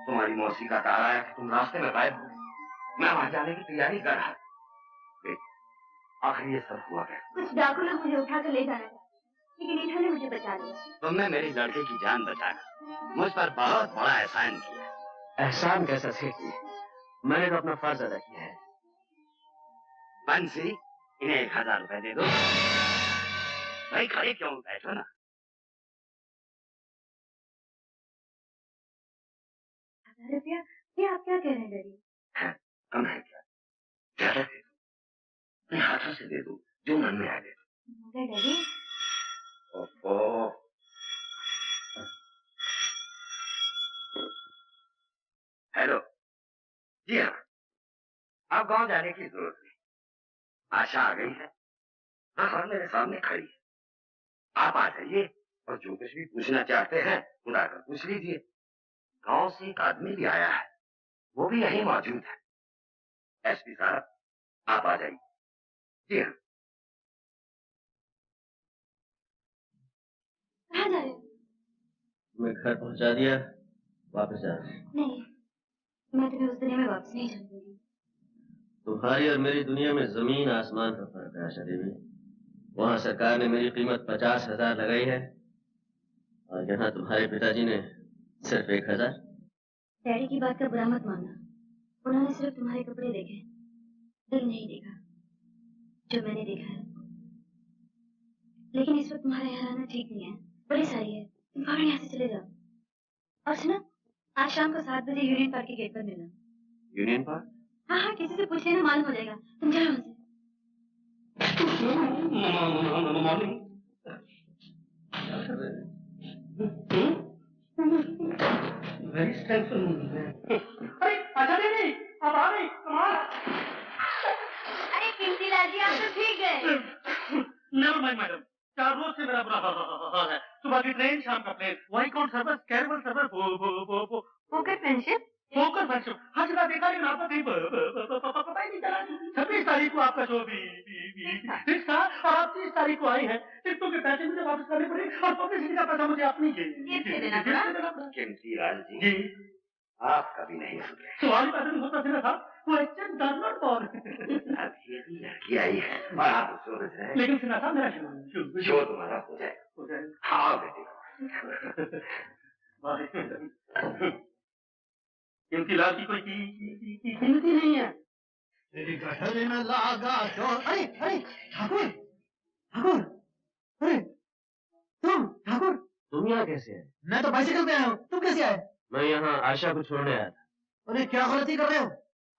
तुम्हारी मौसी का तार आया कि तुम रास्ते में गायब हो। मैं वहां जाने की तैयारी कर रहा था। आखिर ये सब हुआ क्या? कुछ डाकू लोग मुझे उठाकर ले जाना चाहते, लेकिन इन्होंने मुझे बचा लिया। तुमने मेरी लड़के की जान बचाकर मुझ पर बहुत बड़ा एहसान किया। एहसान कैसा सेठ जी? मैंने तो अपना फर्ज अदा किया है। बंसी, इन्हें 1000 रुपए दे दो। भाई खड़े क्यों बैठो ना। 1000 रुपया? ये आप क्या कह रहे हैं डैडी? कम है क्या? ज्यादा दे दो, अपने हाथों से दे दो, जो मन में आ दे दो। मगर डैडी। ओहो, हेलो, जी हाँ, आप गांव जाने की जरूरत नहीं। आशा आ गई है, हाँ मेरे सामने खड़ी है। आप आ जाइए और जो कुछ भी पूछना चाहते हैं खुदा कर पूछ लीजिए। गांव से एक आदमी भी आया है, वो भी यहीं मौजूद है। एसपी साहब, आप आ जाइए। जी हाँ। कहाँ जा रहे हो? मैं घर पहुंचा दिया, वापस जा रहा हूँ। नहीं, मैं तुम्हें उस दुनिया में वापस नहीं जाने दूंगी। तुम्हारी और मेरी दुनिया में जमीन आसमान का फर्क है आशा देवी। वहाँ सरकार ने मेरी कीमत 50,000 लगाई है और यहाँ तुम्हारे पिताजी ने सिर्फ 1,000। डैडी की बात का बुरा मत मानना, उन्होंने सिर्फ तुम्हारे कपड़े देखे, दिल नहीं देखा जो मैंने देखा है। लेकिन इस वक्त तुम्हारा यहाँ आना ठीक नहीं है, बड़ी सारी है, तुम फौरन यहाँ से चले जाओ। और सुनो, आज शाम को 7 बजे यूनियन पार्क के गेट पर मिलना। Union park? हाँ हाँ, किसी से पूछ लेना, मालूम हो जाएगा। तुम जाओ हमसे। Very stressful. अरे अच्छा नहीं, अब आ गई, कमाल। अरे कीमती लाल जी, आप तो ठीक गए। Never mind, madam. 4 रोज से मेरा बुरा हाल है। सुबह की ट्रेन, शाम का प्लेन, वही कौन service, Caravelle service, Fokker Friendship. Fokker Friendship. हर जगह देखा, लेकिन आपको कहीं पता ही नहीं चला। 26 तारीख को आपका जो भी फिक्स था और आप 30 तारीख को आई है, टिकटों के पैसे मुझे वापस करने पड़े और पब्लिसिटी का पैसा मुझे अपनी कीमती लाल जी, आप कभी नहीं सुधरे। सवाल पैसे नहीं होता सिर्फ था, वो एक्चुअली डर नॉट फॉर। अभी लड़की आई है और आप सोच रहे हैं। लेकिन सुना था मेरा शो तुम्हारा हो जाए। हाँ बेटी। कीमती लाल की कोई कीमती नहीं है। तेरी गठरी में लागा चोर। अरे अरे ठाकुर ठाकुर, अरे ठाकुर तुम यहाँ कैसे आए? मैं तो बाइसिकल पे आया हूँ, तुम कैसे आए? मैं यहाँ आशा को छोड़ने आया था। अरे क्या गलती कर रहे हो?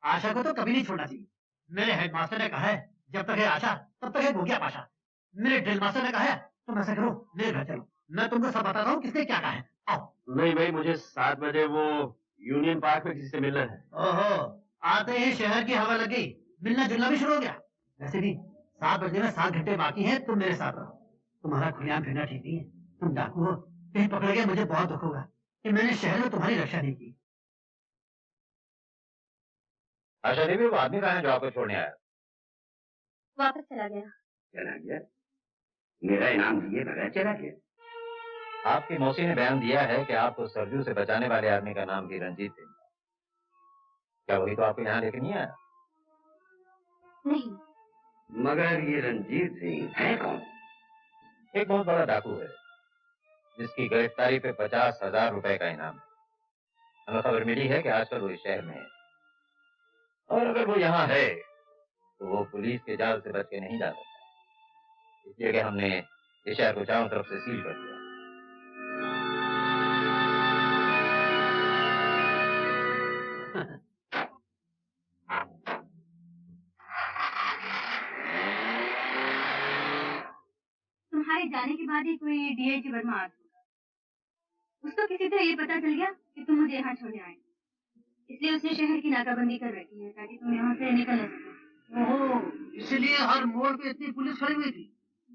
आशा को तो कभी नहीं छोड़ना चाहिए। मेरे हेडमास्टर ने कहा है जब तक है आशा तब तक है भूखिया पाशा। मेरे ड्रिल मास्टर ने कहा है तुम ऐसा करो मेरे घर चलो, मैं तुमको सब बताता हूँ किसने क्या कहा है। आओ। नहीं भाई, मुझे 7 बजे वो यूनियन पार्क में किसी से मिलना है। ओहो, आते ही शहर की हवा लग गई, मिलना जुलना भी शुरू हो गया। वैसे भी 7 बजे में 7 घंटे बाकी हैं, तुम मेरे साथ रहो। तुम्हारा खुलेआम फिरना ठीक नहीं है, तुम डाकू हो, कहीं पकड़ गए मुझे बहुत दुख होगा कि मैंने शहर में तुम्हारी रक्षा नहीं की। आशा देवी, वो आदमी कहाँ है जो आपको छोड़ने आया? वापस चला गया। चला गया? मेरा इनाम दिए बगैर चला गया? आपकी मौसी ने बयान दिया है कि आपको सरजू से बचाने वाले आदमी का नाम भी रंजीत सिंह। क्या वही तो आपको यहाँ लेके नहीं आया? नहीं। मगर ये रंजीत सिंह है कौन? एक बहुत बड़ा डाकू है जिसकी गिरफ्तारी पे 50,000 रुपए का इनाम है। हमें खबर मिली है कि आजकल वो इस शहर में है, और अगर वो यहाँ है तो वो पुलिस के जाल से बच के नहीं जा सकता। इसलिए कि हमने इस शहर को चारों तरफ से सील कर दिया। तुम्हारे जाने के बाद ही कोई डीआईजी वर्मा आ गया। उसको किसी तरह ये पता चल गया कि तुम मुझे यहाँ छोड़ने आए, इसलिए उसने शहर की नाकाबंदी कर रखी है ताकि तुम यहाँ से निकल न सको। ओहो, इसलिए हर मोड़ पे इतनी पुलिस खड़ी हुई थी।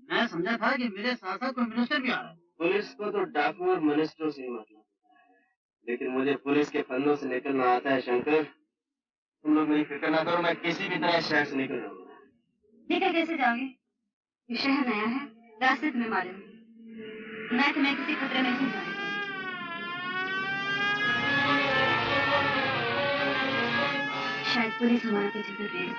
मैं समझा था कि मेरे साथ साथ कोई मिनिस्टर भी आ रहा है। पुलिस को तो डाकू और मिनिस्टरों से ही मतलब है, लेकिन मुझे पुलिस के फंदों से निकलना आता है। शंकर, तुम लोग मेरी फिक्र ना करो, मैं किसी भी तरह शहर से निकल जाऊंगा। निकल कैसे जाओगे? ये शहर नया है, रास्ते तुम्हें मालूम है। मैं तुम्हें किसी खतरे में नहीं जाऊंगी। शायद पुलिस हमारा पीछे कर रही है।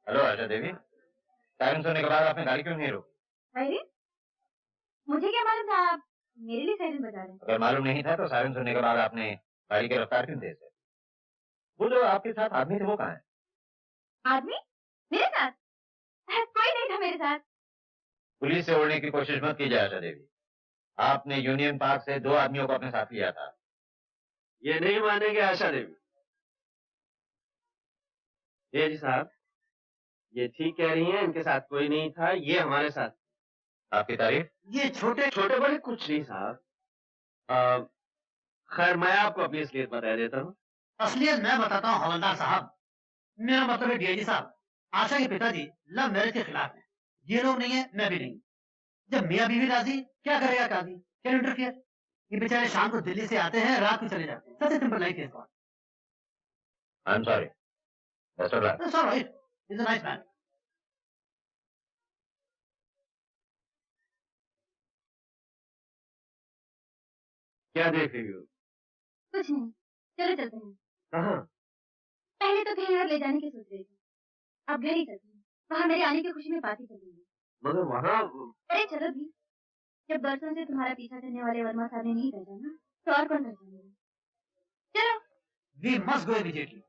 हेलो आशा देवी, सायरन सुनने के बाद आपने गाड़ी क्यों नहीं रोकी? अरे मुझे क्या मालूम था आप मेरे लिए सायरन बजा रहे हैं। अगर मालूम नहीं था तो सायरन सुनने के बाद आपने गाड़ी की रफ्तार क्यों तेज कर? वो जो आपके साथ आदमी थे वो कहाँ है? आदमी मेरे साथ? कोई नहीं था मेरे साथ। पुलिस से उड़ने की कोशिश मत कीजिए आशा देवी। आपने यूनियन पार्क से 2 आदमियों को अपने साथ लिया था। ये नहीं मानेंगे आशा देवी। ये जी साहब, ये ठीक कह रही हैं, इनके साथ कोई नहीं था, ये हमारे साथ। आपकी तारीफ? ये छोटे छोटे बड़े कुछ नहीं साहब। खैर मैं आपको अपनी असलियत बता देता हूँ। असलियत मैं बताता हूँ हवलदार साहब। मेरा मतलब है डीआईजी साहब, आशा के पिताजी लव मैरिज के खिलाफ हैं। ये लोग नहीं है, मैं भी नहीं। जब मियाँ बीवी राजी, क्या करेगा काजी? क्या इंटरफियर? ये बेचारे शाम को दिल्ली से आते हैं, रात को चले जाते हैं। सबसे सिंपल लाइफ है। I'm sorry. That's all right. That's all right. He's a nice man. क्या देख रही हो? कुछ नहीं, चलो चलते हैं। कहाँ? पहले तो कहीं और ले जाने की सोच रही थी, अब घर ही चलते हैं। वहाँ मेरे आने की खुशी में पार्टी करेंगे। मगर वहाँ अरे चलो भी, जब बरसों से तुम्हारा पीछा करने वाले वर्मा साहब ने नहीं पहचाना तो और कौन पहचानेगा? चलो। We must go immediately.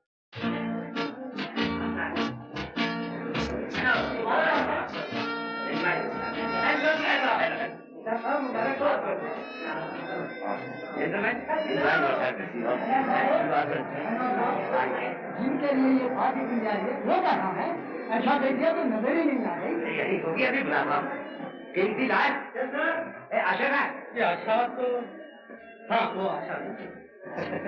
जिनके लिए ये पार्टी दी जा रही है वो कहाँ है? ऐसा देखिए तो नजर ही नहीं आ रही। यही होगी अभी बुलावा। कीमती लाल, आशा का? ये आशा तो हाँ वो आशा।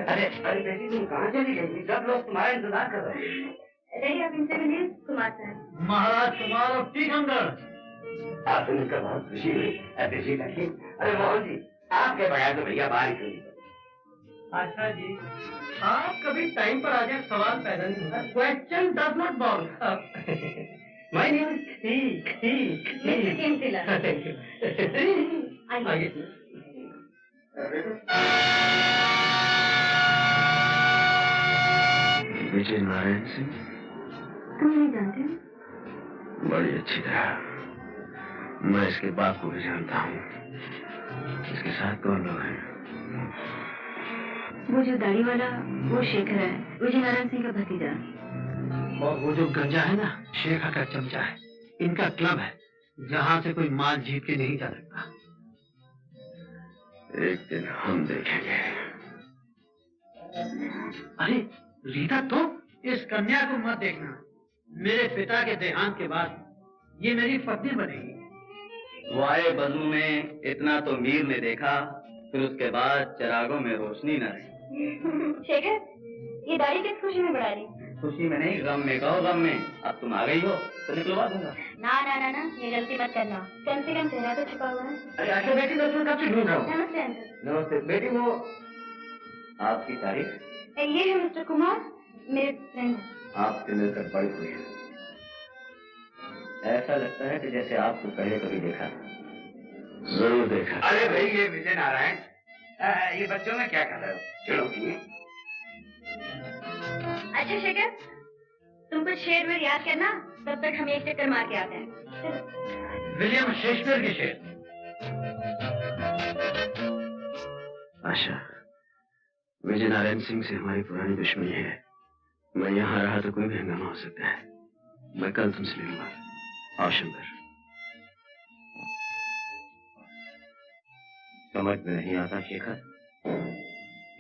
अरे बेटी तुम कहाँ चली गई थी? सब लोग तुम्हारा इंतजार कर रहे हैं। रही आप इनसे मिलिए कुमार साहब। महाराज कुमार और टीकमगढ़। आपसे मिलकर बहुत खुशी हुई। ऐसी लड़की। अरे मोहन जी, आपके बगैर तो भैया बाहर ही नहीं। आशा जी, आप कभी टाइम पर आ जाए सवाल पैदा नहीं होता। Question does not bound. My name is ठीक। मिस्टर केमतिला। आइए। विजय नारायण सिंह तुम नहीं जानते? बड़ी अच्छी तरह। मैं इसके बाप को भी जानता हूँ। इसके साथ कौन लोग हैं? वो जो दाढ़ी वाला वो शेखर है, विजय नारायण सिंह का भतीजा। और वो जो गंजा है ना, शेखर का चमचा है। इनका क्लब है जहाँ से कोई माल जीत के नहीं जा सकता। एक दिन हम देखेंगे। अरे रीता, तो इस कन्या को मत देखना। मेरे पिता के देहांत के बाद ये मेरी पत्नी बनेगी। वाए बजू में इतना तो मीर ने देखा, फिर उसके बाद चिरागों में रोशनी न रही। शेखर, ये दाढ़ी किस खुशी में बढ़ा रही? खुशी में नहीं, गम में। कहो गम में। अब तुम आ गई हो तो निकलवा दूंगा। ना ना ना ना, ये गलती मत करना। कम से कम चेहरा तो छुपा हुआ है। अरे आशा बेटी, मैं तुम्हें कब से ढूंढ रहा हूँ। नमस्ते अंकल। नमस्ते बेटी। वो आपकी तारीफ? ये है मिस्टर कुमार, मेरे फ्रेंड हैं। आपसे मिलकर बड़ी खुशी है। ऐसा लगता है कि जैसे आपको पहले कभी देखा। जरूर देखा। अरे भाई, ये विजय नारायण, ये बच्चों में क्या कर रहे हो? चलो की। अच्छा शेखर, तुम कुछ शेर वेर याद करना, तब तक हम एक चक्कर मार के आते हैं। विलियम शेक्सपियर के शेर। आशा, विजय नारायण सिंह से हमारी पुरानी दुश्मनी है। मैं यहाँ रहा तो कोई भी हंगामा हो सकता है। मैं कल तुमसे मिलूंगा। आओ शंकर। समझ में नहीं आता शेखर,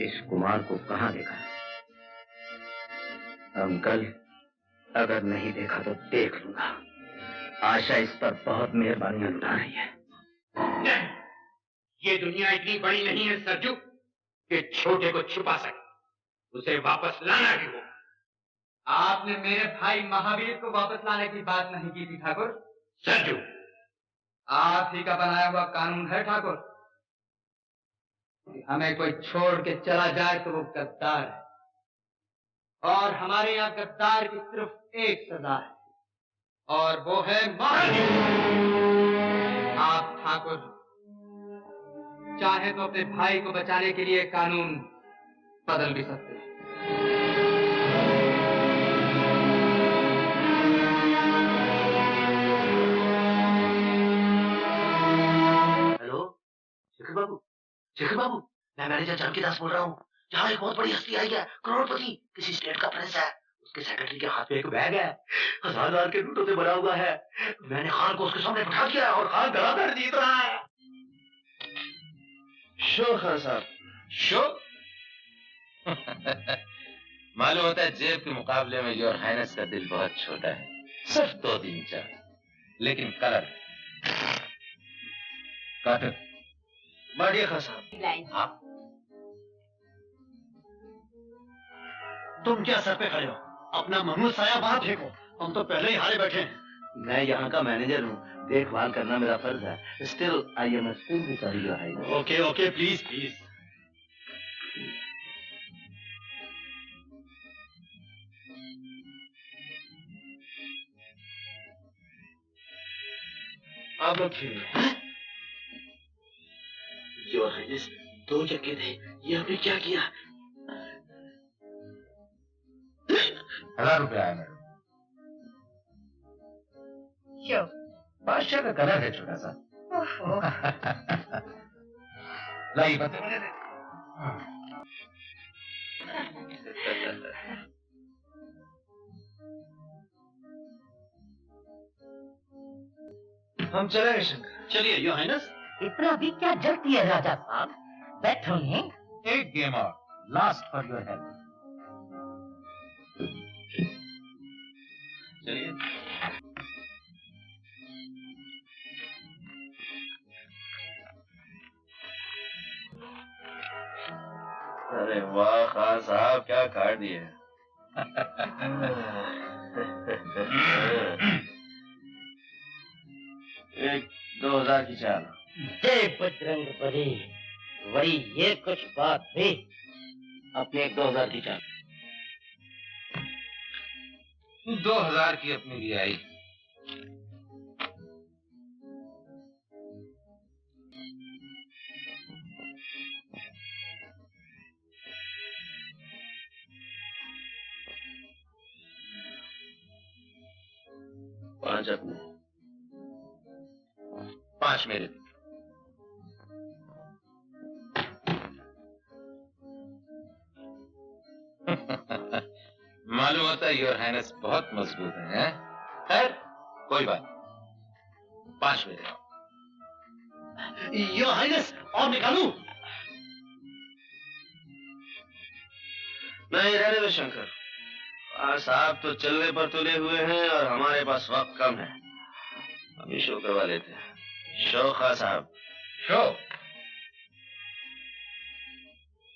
इस कुमार को कहाँ देखा? अंकल, अगर नहीं देखा तो देख लूंगा। आशा इस पर बहुत मेहरबानियां लुटा रही है। नहीं, ये दुनिया इतनी बड़ी नहीं है सरजू कि छोटे को छुपा सके। उसे वापस लाना भी हो। आपने मेरे भाई महावीर को वापस लाने की बात नहीं की थी ठाकुर। सरजू, आप ही का बनाया हुआ कानून है ठाकुर। हमें कोई छोड़ के चला जाए तो वो गद्दार है, और हमारे यहाँ गद्दार की सिर्फ एक सजा है, और वो है मौत। आप ठाकुर चाहे तो अपने भाई को बचाने के लिए कानून बदल भी सकते हैं। हेलो शेखर बाबू, मैं मैनेजर जानकी दास बोल रहा हूँ। यहाँ एक बहुत बड़ी हस्ती आई है, करोड़पति, किसी स्टेट का प्रिंस है। उसके सेक्रेटरी के हाथ में एक बैग है, 1000 के नोटों से भरा हुआ है। मैंने खान को उसके सामने बिठा दिया और खान धड़ाधड़ जीत रहा है। शो खान साहब, शो? मालूम होता है जेब के मुकाबले में योर हाइनेस का दिल बहुत छोटा है। सिर्फ 2-3 चार, लेकिन कलर कॉटन। बढ़िया खान साहब। हाँ, तुम क्या सर पे खड़े हो? अपना महमूद साया बाहर फेंको। हम तो पहले ही हारे बैठे हैं। मैं यहाँ का मैनेजर हूँ, देखभाल करना मेरा फर्ज है। Still I am extremely sorry your highness. Okay okay, please please. आप लोग खेलिए। योर हाइनेस, 2 चक्के थे, ये हमने क्या किया? 1000 रुपया है मैडम। क्यों? बादशाह का कलर है छोटा सा। लाई बता मुझे दे। हम चलेंगे शंकर। चलिए योर हाइनेस। इतना भी क्या जल्दी है राजा साहब, बैठिए। एक गेम और, लास्ट फॉर योर हेल्प। चलिए। अरे वाह खान साहब, क्या काट दिए। एक 2000 की चाल। जय बजरंग बली। वही ये कुछ बात हुई। अपने 2000 की चाल। 2000 की अपनी भी आई। पांच अपने, 5 मेरे। मालूम होता है योर हाइनेस बहुत मजबूत है। खैर कोई बात, 5 मेरे। योर हाइनेस और निकालूं? नहीं रहने दो शंकर। साहब तो चलने पर तुले हुए हैं और हमारे पास वक्त कम है। हम ही शो करवा लेते हैं। शो खान साहब। शो?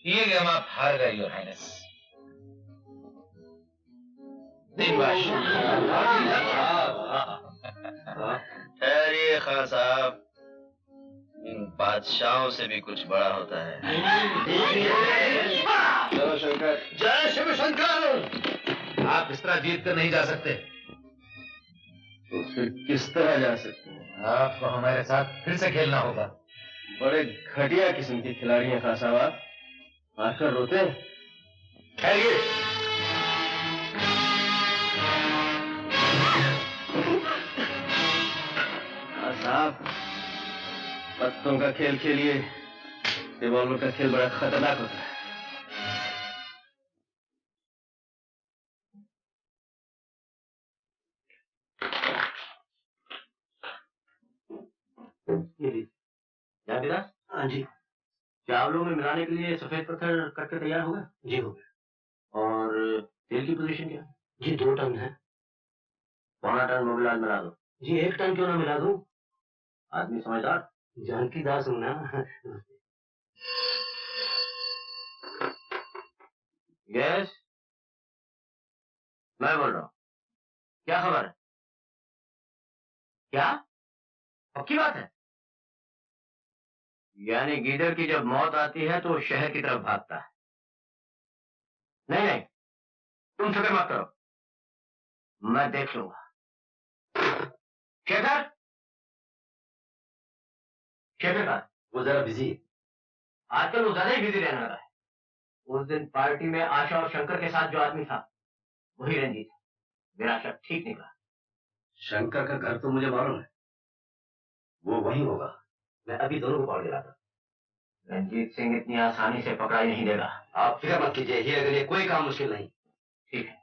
ये गेम आप हार गए योर हाइनेस। ठहरिए खान साहब, इन बादशाहों से भी कुछ बड़ा होता है। चलो शंकर। जय शिव शंकर। आप इस तरह जीत कर नहीं जा सकते। तो फिर किस तरह जा सकते हैं? आपको हमारे साथ फिर से खेलना होगा। बड़े घटिया किस्म के खिलाड़ी हैं खान साहब आप, आकर रोते हैं। ठहरिए। खान साहब, पत्तों का खेल खेलिए, रिवॉल्वर का खेल बड़ा खतरनाक होता है। जावेदास? हाँ जी। चावलों में मिलाने के लिए सफेद पत्थर कट तैयार हो गया? जी हो गया। और तेल की पोजीशन क्या है? जी 2 टन है। 1.25 टन मोबिलाज मिला दो। जी 1 टन क्यों ना मिला दूं? आदमी समझदार। जानकी दास हूं ना। यस, मैं बोल रहा हूँ। क्या खबर है? क्या पक्की बात है? यानी गीदड़ की जब मौत आती है तो वो शहर की तरफ भागता है। नहीं नहीं, तुम फिक्र मत करो, मैं देख लूंगा। शेखर, शेखर का वो जरा बिजी है आजकल। वो ज्यादा ही बिजी रहने लगा है। उस दिन पार्टी में आशा और शंकर के साथ जो आदमी था वही रंजीत है। मेरा शक ठीक निकला। शंकर का घर तो मुझे मालूम है, वो वहीं होगा। मैं अभी दोनों को पकड़ के लाता। रंजीत सिंह इतनी आसानी से पकड़ाई नहीं देगा। आप फिक्र मत कीजिए, हीरे के लिए कोई काम मुश्किल नहीं। ठीक है।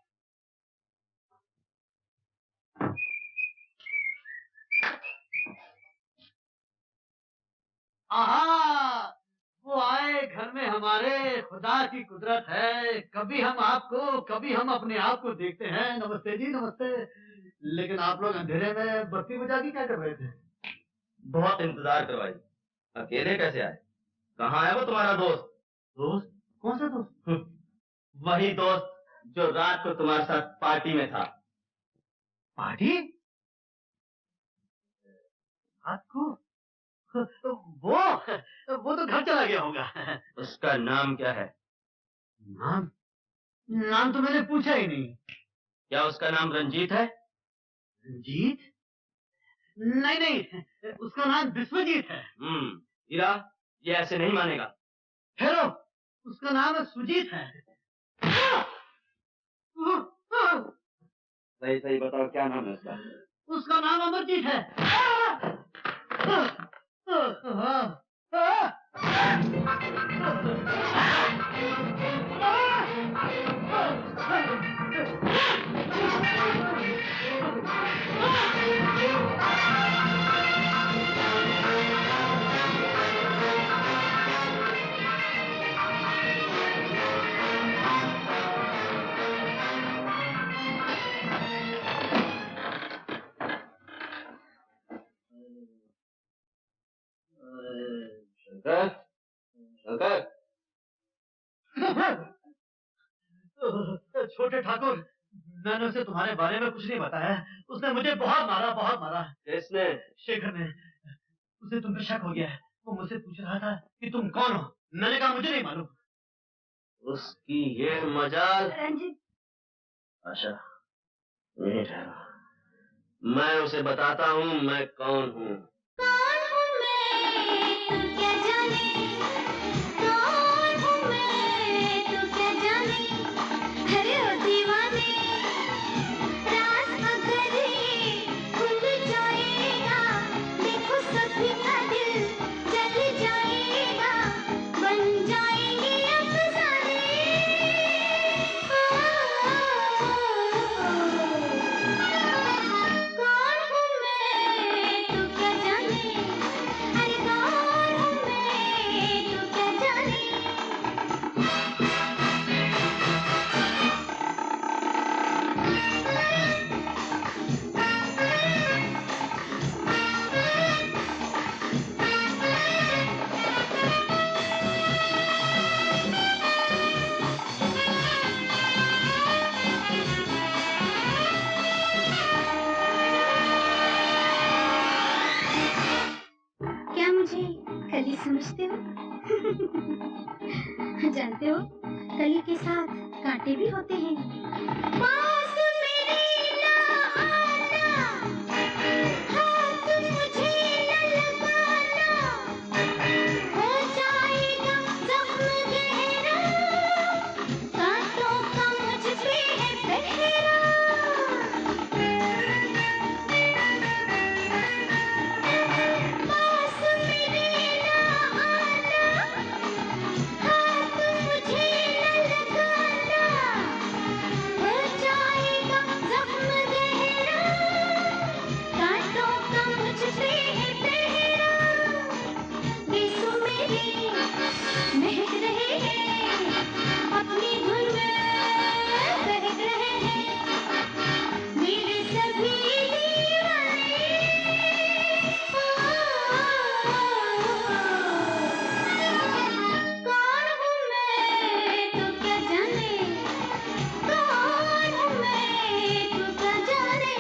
आहा, वो आए घर में हमारे, खुदा की कुदरत है। कभी हम आपको, कभी हम अपने आप को देखते हैं। नमस्ते जी, नमस्ते। लेकिन आप लोग अंधेरे में बत्ती बुझा के क्या कर रहे थे? बहुत इंतजार करवाई, अकेले कैसे आए? कहाँ है वो तुम्हारा दोस्त? दोस्त? कौन सा दोस्त? वही दोस्त जो रात को तुम्हारे साथ पार्टी में था। पार्टी? रात को? वो तो घर चला गया होगा। उसका नाम क्या है? नाम? नाम तो मैंने पूछा ही नहीं। क्या उसका नाम रंजीत है? रंजीत? नहीं नहीं, उसका नाम विश्वजीत है। हीरा, ये ऐसे नहीं मानेगा। हेलो, उसका नाम सुजीत है। सही सही बताओ, क्या नाम है उसका? उसका नाम अमरजीत है। शंकर, शंकर। छोटे ठाकुर, मैंने उसे तुम्हारे बारे में कुछ नहीं बताया। उसने मुझे बहुत मारा, बहुत मारा। किसने? शेखर ने। उसे तुम पे शक हो गया है। वो मुझसे पूछ रहा था कि तुम कौन हो। मैंने कहा मुझे नहीं मालूम। उसकी ये मजाल। रंजित। आशा, यहीं ठहरो। मैं उसे बताता हूँ मैं कौन हूँ। कौन हूँ मैं तू क्या जाने, कौन हूँ मैं तू क्या जाने, अरे ओ दीवाने राज अगर खुल जाएगा, देखो सभी का दिल जल जाएगा, बन जाएंगे अफसाने। कौन हूँ मैं तू क्या जाने, अरे कौन हूँ मैं तू क्या जाने। क्या मुझे कली समझते हो? जानते हो कली के साथ कांटे भी होते हैं। पास मेरे ना आना, हाथ मुझे न लगाना, हो जाएगा जख्म गहरा, कांटों का मुझ पे है पहरा। पास मेरे ना आना, हाथ मुझे न लगाना, हो जाएगा जख्म गहरा, कांटों का मुझ पे है पहरा। बेसुमेरे महक रहे हैं, अपनी धुन में बहक रहे हैं, मेरे सभी दीवाने। कौन हूँ मैं तू क्या जाने, कौन हूँ मैं तू क्या जाने।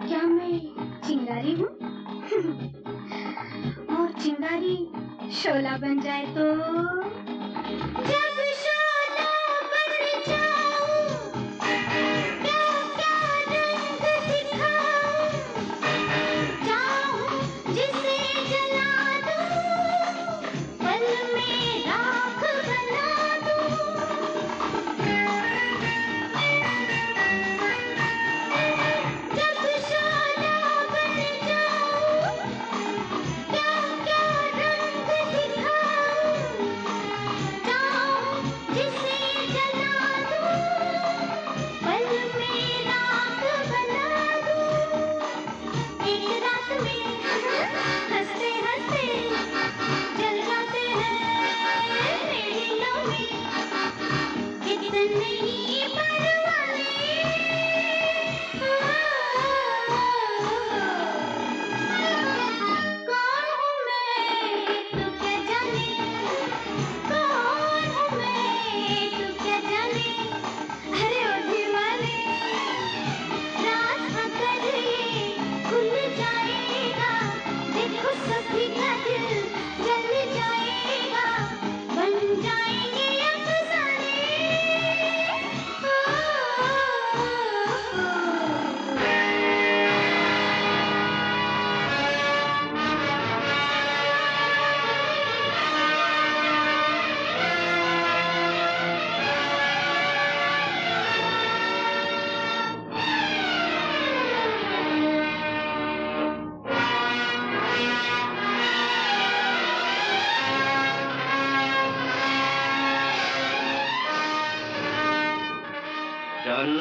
क्या मैं चिंगारी हूँ? और चिंगारी शोला बन जाए तो? जब शोला बन जाऊं, क्या क्या रंग दिखाऊं, चाहूं जिसे जला दूं, पल में राख बना दूं। जब शोला बन जाऊं, क्या क्या रंग दिखाऊं, चाहूं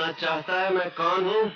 जानना चाहता है मैं कौन हूँ?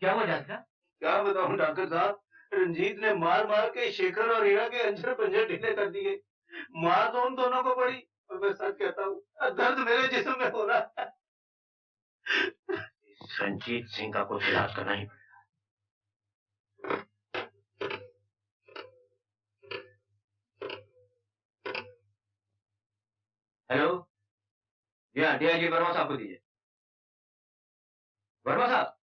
क्या हुआ जानता? क्या बताऊं डॉक्टर साहब, रंजीत ने मार मार के शेखर और हीरा के अंजर पंजर ढीले कर दिए। मार तो उन दोनों को पड़ी, और मैं सच कहता हूँ दर्द मेरे जिस्म में हो रहा है। रंजीत सिंह का कुछ इलाज करना ही पड़ेगा। हेलो, जी हाँ, डीआईजी वर्मा साहब को दीजिए। वर्मा साहब,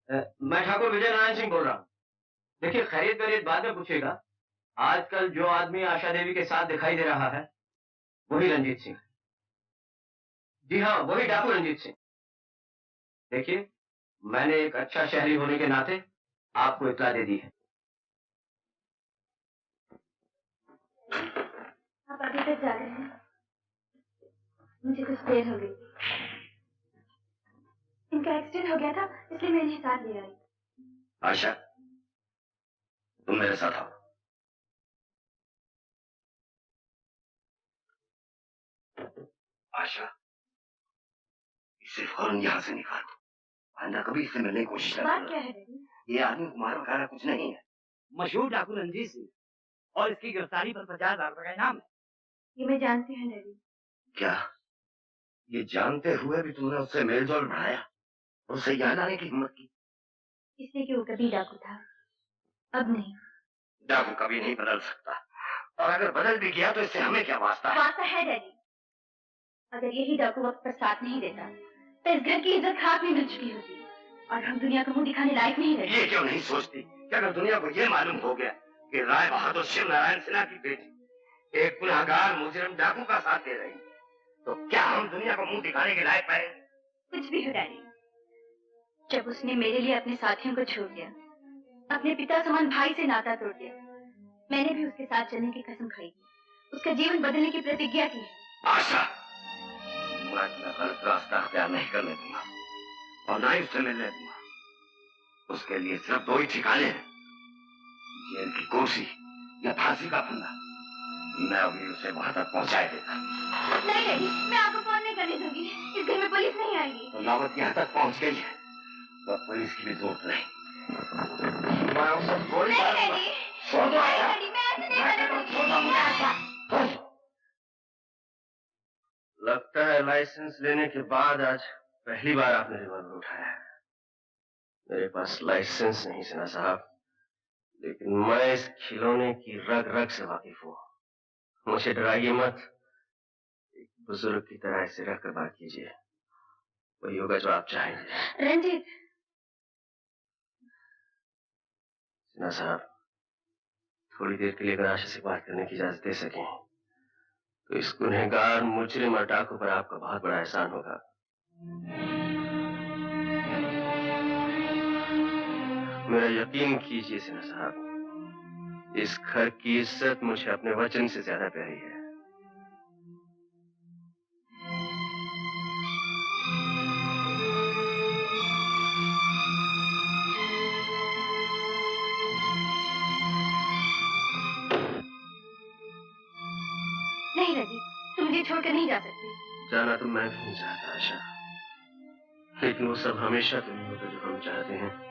मैं ठाकुर विजय नारायण सिंह बोल रहा हूँ। देखिए, खैरियत वैरियत बाद में पूछिएगा। आजकल जो आदमी आशा देवी के साथ दिखाई दे रहा है वही रंजीत सिंह। जी हाँ, वही डाकू रंजीत सिंह। देखिए, मैंने एक अच्छा शहरी होने के नाते आपको इत्तला दे दी है। आप अभी तक जा रहे हैं? मुझे कुछ देर हो गई। इनका एक्सीडेंट हो गया था, इसलिए मैं इन्हें साथ ले आई। आशा, तुम मेरे साथ आओ। आशा, इसे फौरन यहाँ से निकालो। आंदा कभी इससे मिलने की कोशिश न बात क्या है डैडी? ये आदमी कुमार वगैरह कुछ नहीं है। मशहूर डाकू रंजीत सिंह, और इसकी गिरफ्तारी पर 50,000 रुपए का इनाम है। ये मैं जानती हूँ डैडी। क्या ये जानते हुए भी तुमने उससे मेलजोल बढ़ाया, उससे यहाँ लाने की हिम्मत की? इसलिए कि वो कभी डाकू था, अब नहीं। डाकू कभी नहीं बदल सकता, और अगर बदल भी गया तो इससे हमें क्या वास्ता है? वास्ता है डैडी। अगर यही डाकू वक्त पर साथ नहीं देता तो इस घर की इज्जत खाक में मिल चुकी होती और हम दुनिया को मुंह दिखाने लायक नहीं रहते। ये क्यों नहीं सोचती कि अगर दुनिया को ये मालूम हो गया कि राय बहादुर शिव नारायण सिन्हा की बेटी एक गुनहगार मुजरिम डाकू का साथ दे रही, तो क्या हम दुनिया को मुंह दिखाने के लायक पाए? कुछ भी हो डैडी, जब उसने मेरे लिए अपने साथियों को छोड़ दिया, अपने पिता समान भाई से नाता तोड़ दिया, मैंने भी उसके साथ चलने की कसम खाई, उसका जीवन बदलने की प्रतिज्ञा की है। आशा, मैं अपना गलत रास्ता अख्तियार नहीं करने दूंगा और ना ही उससे मिलने दूंगा। उसके लिए सिर्फ दो ही ठिकाने हैं, जेल की कुर्सी या फांसी का फंदा। मैं अभी उसे वहां तक पहुंचाए देता। नहीं डैडी, मैं आपको फोन नहीं करने दूंगी। इस घर में पुलिस नहीं आएगी। तो नौबत यहाँ तक पहुंच गई है तो पुलिस की भी जरूरत नहीं। मैं उसे गोली मार दूंगा। छोड़ दो आशा। लगता है लाइसेंस लेने के बाद आज पहली बार आपने रिवॉल्वर उठाया है। मेरे पास लाइसेंस नहीं सिन्हा साहब, लेकिन मैं इस खिलौने की रग रग से वाकिफ हूँ। मुझे डराइए मत, एक बुजुर्ग की तरह इसे रखकर बात कीजिए, वही होगा जो आप चाहेंगे। रंजीत। सिन्हा साहब, थोड़ी देर के लिए अगर आशा से बात करने की इजाजत दे सकें तो इस गुनहगार मुजरिम और डाकू पर आपका बहुत बड़ा एहसान होगा। मेरा यकीन कीजिए सिन्हा साहब, इस घर की इज्जत मुझे अपने वचन से ज्यादा प्यारी है। नहीं रंजीत, तुम मुझे छोड़कर नहीं जा सकते। जाना तो मैं भी नहीं चाहता आशा, लेकिन वो सब हमेशा तो नहीं होता जो हम चाहते हैं।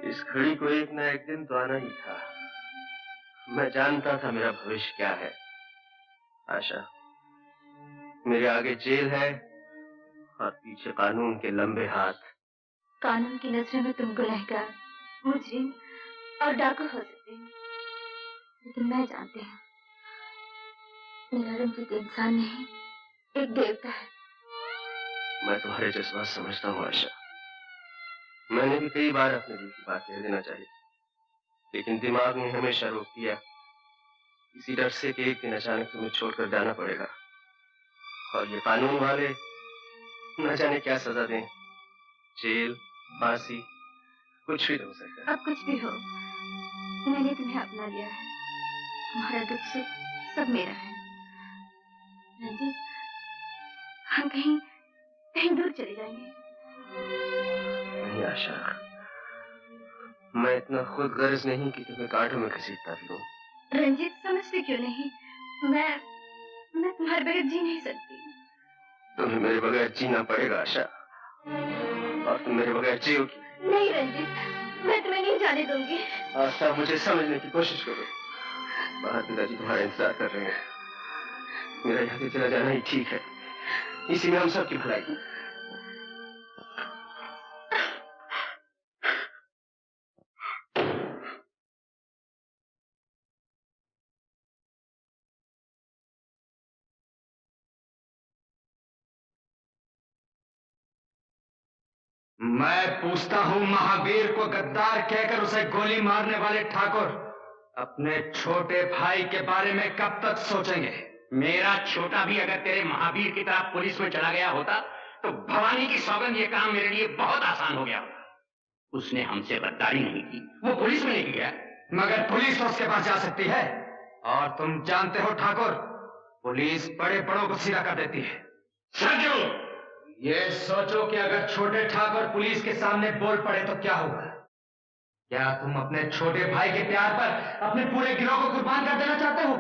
इस घड़ी को एक ना एक दिन तो आना ही था। मैं जानता था मेरा भविष्य क्या है। आशा, मेरे आगे जेल है और पीछे कानून के लंबे हाथ। कानून की नजरों में तुम गुनहगार, मुजरिम और डाकू हो सकते हो, लेकिन मैं जानती हूँ मेरा रंजीत इंसान नहीं, एक देवता है। मैं तुम्हारे जज्बात समझता हूँ आशा। मैंने भी कई बार अपने दिल की बात कह देना चाहिए, लेकिन दिमाग ने हमेशा रोक दिया, इसी डर से कि एक दिन अचानक तुम्हें छोड़कर जाना पड़ेगा और ये कानून वाले न जाने क्या सजा दें, जेल, फांसी, कुछ भी हो सकता है। अब कुछ भी हो, मैंने तुम्हें अपना लिया है। तुम्हारा दुख सुख सब मेरा है रंजीत। हम कहीं कहीं दूर चले जाएंगे। नहीं आशा, मैं इतना खुद गर्ज नहीं कि तुम्हें कांटों में घसीटता फिरूं। रंजीत समझते क्यों नहीं? मैं तुम्हारे बगैर जी नहीं सकती। तुम्हें मेरे बगैर जीना पड़ेगा आशा, और तुम मेरे बगैर जियोगी। नहीं रंजीत, मैं तुम्हें नहीं जाने दूंगी। आशा, मुझे समझने की कोशिश करो। बाहर पिताजी तुम्हारा इंतजार कर रहे हैं। मेरा यहाँ से चला जाना ही ठीक है, इसी में हम सबकी भलाई। मैं पूछता हूं, महावीर को गद्दार कहकर उसे गोली मारने वाले ठाकुर अपने छोटे भाई के बारे में कब तक सोचेंगे? मेरा छोटा भी अगर तेरे महावीर की तरह पुलिस में चला गया होता तो भवानी की सौगंध ये काम मेरे लिए बहुत आसान हो गया होता। उसने हमसे गद्दारी नहीं की, वो पुलिस में नहीं गया। मगर पुलिस तो उसके पास जा सकती है, और तुम जानते हो ठाकुर, पुलिस बड़े बड़ों को सीधा कर देती है। सरजू, ये सोचो कि अगर छोटे ठाकुर पुलिस के सामने बोल पड़े तो क्या होगा? क्या तुम अपने छोटे भाई के प्यार पर अपने पूरे गिरोह को कुर्बान कर देना चाहते हो?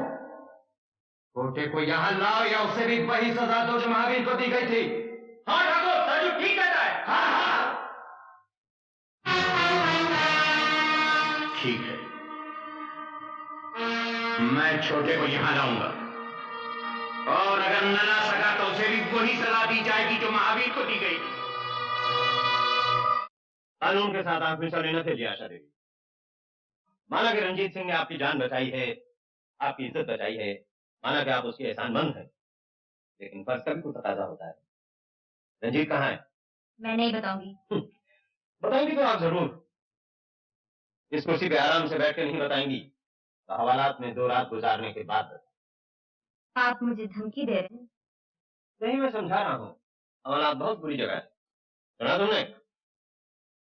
छोटे को यहां लाओ या उसे भी वही सजा दो जो महावीर को दी गई थी। हाँ ठाकुर, सरजू ठीक कहता है। हाँ हाँ ठीक है, मैं छोटे को यहां लाऊंगा, और अगर न ला सका तो उसे भी वही सजा दी जाएगी जो महावीर को दी गई। कानून के साथ आप मिसाल लेना थे आशा देवी। माना कि रंजीत सिंह ने आपकी जान बचाई है, आपकी इज्जत बचाई है, माना कि आप उसके एहसानमंद हैं, लेकिन फर्ज का भी कुछ तकाजा होता है। रंजीत कहाँ है? मैं नहीं बताऊंगी। बताएंगी तो आप जरूर। इस कुर्सी पे आराम से बैठ के नहीं बताएंगी तो हवालात में 2 रात गुजारने के बाद। आप मुझे धमकी दे रहे हैं? नहीं, मैं समझा रहा हूँ, हवालात बहुत बुरी जगह है। सुना तुमने?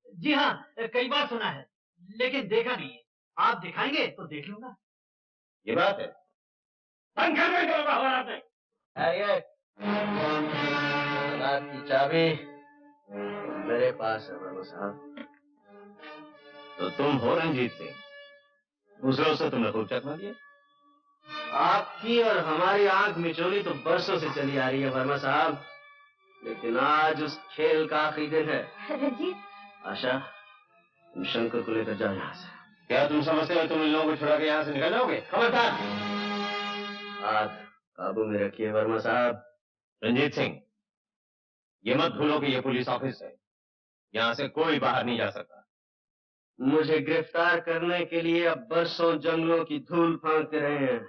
जी हाँ, कई बार सुना है, लेकिन देखा नहीं है। आप दिखाएंगे तो देख लूंगा। ये बात है। बंद कर दो हवालात में। रात की चाबी मेरे पास है बाबू साहब। तो तुम हो रंजीत सिंह? दूसरों से तुमने खूब चकमा दिया। आपकी और हमारी आंख मिचोली तो बरसों से चली आ रही है वर्मा साहब, लेकिन आज उस खेल का आखिरी दिन है। रंजीत, आशा, तुम शंकर को लेकर जाओ यहाँ से। क्या तुम समझते हो तुम इन लोगों को छुड़ा के यहाँ से निकल जाओगे? खबरदार! हाथ काबू में रखिए वर्मा साहब। रंजीत सिंह, ये मत भूलो कि ये पुलिस ऑफिस है, यहाँ से कोई बाहर नहीं जा सकता। मुझे गिरफ्तार करने के लिए अब बरसों जंगलों की धूल फांकते रहे हैं,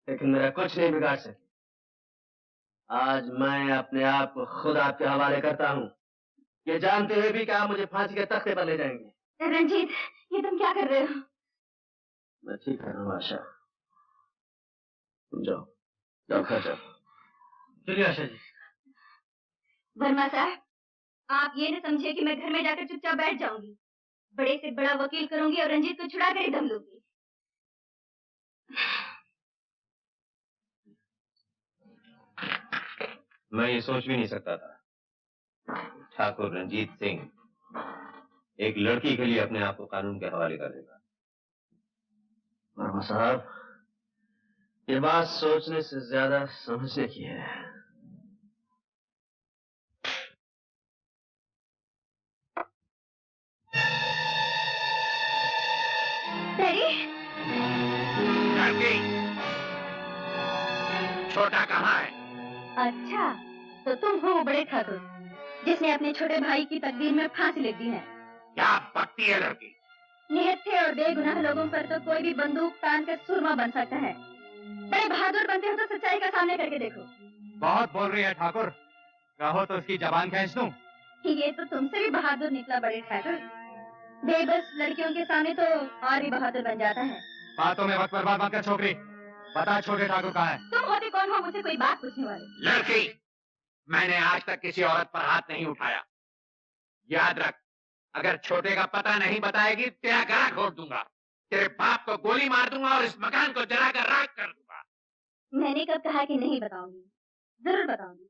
लेकिन मेरा कुछ नहीं बिगाड़ सके। आज मैं अपने आप को खुद आपके हवाले करता हूँ, ये जानते हुए भी कि आप मुझे फांसी के तख्ते पर ले जाएंगे। रंजीत, ये तुम क्या कर रहे हो? मैं ठीक कर रहा हूँ आशा, तुम जाओ। चलिए आशा जी। वर्मा साहब, आप ये न समझे कि मैं घर में जाकर चुपचाप बैठ जाऊंगी। बड़े से बड़ा वकील करूंगी और रंजीत को छुड़ा कर ही दम लूंगी। मैं ये सोच भी नहीं सकता था ठाकुर रंजीत सिंह एक लड़की के लिए अपने आप को कानून के हवाले कर देगा। वर्मा साहब, ये बात सोचने से ज्यादा समझने की है। डैडी, छोटा कहाँ है? अच्छा, तो तुम हो बड़े ठाकुर जिसने अपने छोटे भाई की तकदीर में फांसी लिख दी है। क्या बकती है लड़की? निहत्थे और बेगुनाह लोगों पर तो कोई भी बंदूक तान कर सुरमा बन सकता है। बड़े बहादुर बनते हो तो सच्चाई का सामने करके देखो। बहुत बोल रही है ठाकुर, कहो तो उसकी जबान खींच दूं। ये तो तुमसे भी बहादुर निकला बड़े ठाकुर। बेबस लड़कियों के सामने तो और भी बहादुर बन जाता है। बातों में वक्त बर्बाद मत कर छोकरी, बता छोटे ठाकुर कहाँ है? तुम होते कौन हो मुझसे कोई बात पूछने वाले? लड़की, मैंने आज तक किसी औरत पर हाथ नहीं उठाया। याद रख, अगर छोटे का पता नहीं बताएगी तेरा गला घोट दूंगा, तेरे बाप को गोली मार दूंगा और इस मकान को जलाकर राख कर दूंगा। मैंने कब कहा कि नहीं बताऊंगी? जरूर बताऊंगी।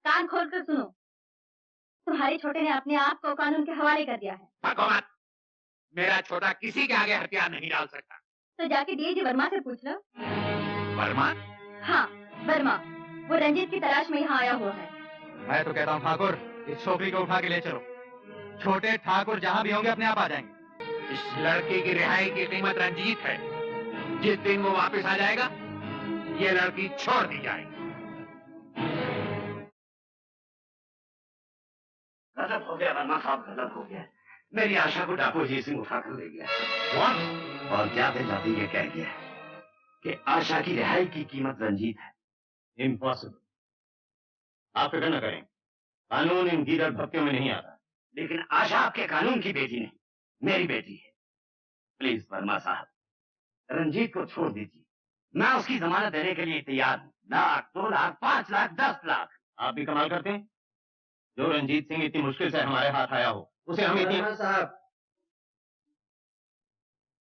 कान खोलकर सुनो, तुम्हारे छोटे ने अपने आप को कानून के हवाले कर दिया है। भगो मत, मेरा छोटा किसी के आगे हथियार नहीं डाल सकता। तो जाके डीआईजी वर्मा से पूछ लो। वर्मा? हाँ, वर्मा। वो रंजीत की तलाश में यहाँ आया हुआ है। मैं तो कहता हूँ ठाकुर, इस छोकरी को उठा के ले चलो। छोटे ठाकुर जहाँ भी होंगे अपने आप आ जाएंगे। इस लड़की की रिहाई की कीमत रंजीत है। जिस दिन वो वापस आ जाएगा, ये लड़की छोड़ दी जाएगी। गजब हो गया वर्मा साहब, गजब हो गया। मेरी आशा को डाकू अजीत सिंह उठा कर ले गया। और जाते जाते ये कह गया कि आशा की रिहाई की कीमत रंजीत है। इम्पॉसिबल। आप फिक्र न करें, कानून इन गीदड़ भक्तियों में नहीं आता। लेकिन आशा आपके कानून की बेटी नहीं, मेरी बेटी है। प्लीज वर्मा साहब, रंजीत को छोड़ दीजिए। मैं उसकी जमानत देने के लिए तैयार हूँ। 1 लाख, 2 लाख, 5 लाख, 10 लाख। आप भी कमाल करते हैं। जो रंजीत सिंह इतनी मुश्किल से हमारे हाथ आया हो, उसे हम इतनी... वर्मा साहब,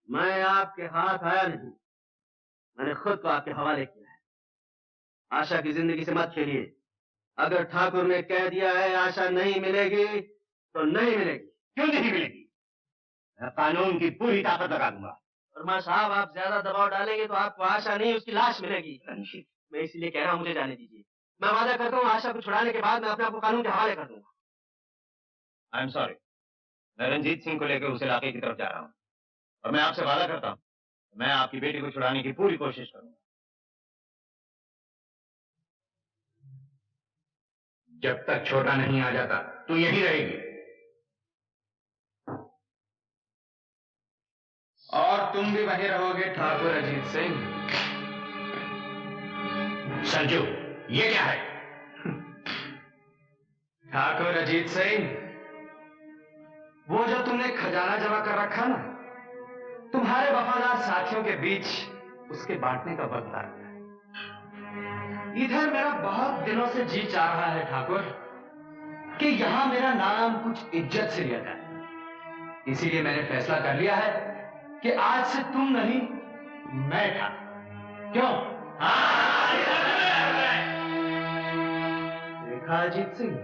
मैं आपके हाथ आया नहीं, मैंने खुद को आपके हवाले किया है। आशा की जिंदगी से मत खेलिए। अगर ठाकुर ने कह दिया है आशा नहीं मिलेगी तो नहीं मिलेगी। क्यों नहीं मिलेगी? मैं कानून की पूरी ताकत लगा दूंगा। वर्मा साहब, आप ज्यादा दबाव डालेंगे तो आपको आशा नहीं उसकी लाश मिलेगी। मैं इसीलिए कह रहा हूँ, मुझे जाने दीजिए। मैं वादा करता हूँ आशा को छुड़ाने के बाद मैं अपने आप को कानून के हवाले कर दूंगा। आई एम सॉरी, मैं रंजीत सिंह को लेकर उस इलाके की तरफ जा रहा हूँ और मैं आपसे वादा करता हूँ मैं आपकी बेटी को छुड़ाने की पूरी कोशिश करूंगा। जब तक छोटा नहीं आ जाता तू यहीं रहेगी। और तुम भी वहीं रहोगे ठाकुर अजीत सिंह। संजू, ये क्या है? ठाकुर अजीत सिंह, वो जो तुमने खजाना जमा कर रखा ना, तुम्हारे वफादार साथियों के बीच उसके बांटने का वक्त आ गया। इधर मेरा बहुत दिनों से जी चाह रहा है ठाकुर कि यहां मेरा नाम कुछ इज्जत से लिया जाए। इसीलिए मैंने फैसला कर लिया है कि आज से तुम नहीं, मैं ठाकुर। क्यों? देखा अजीत सिंह,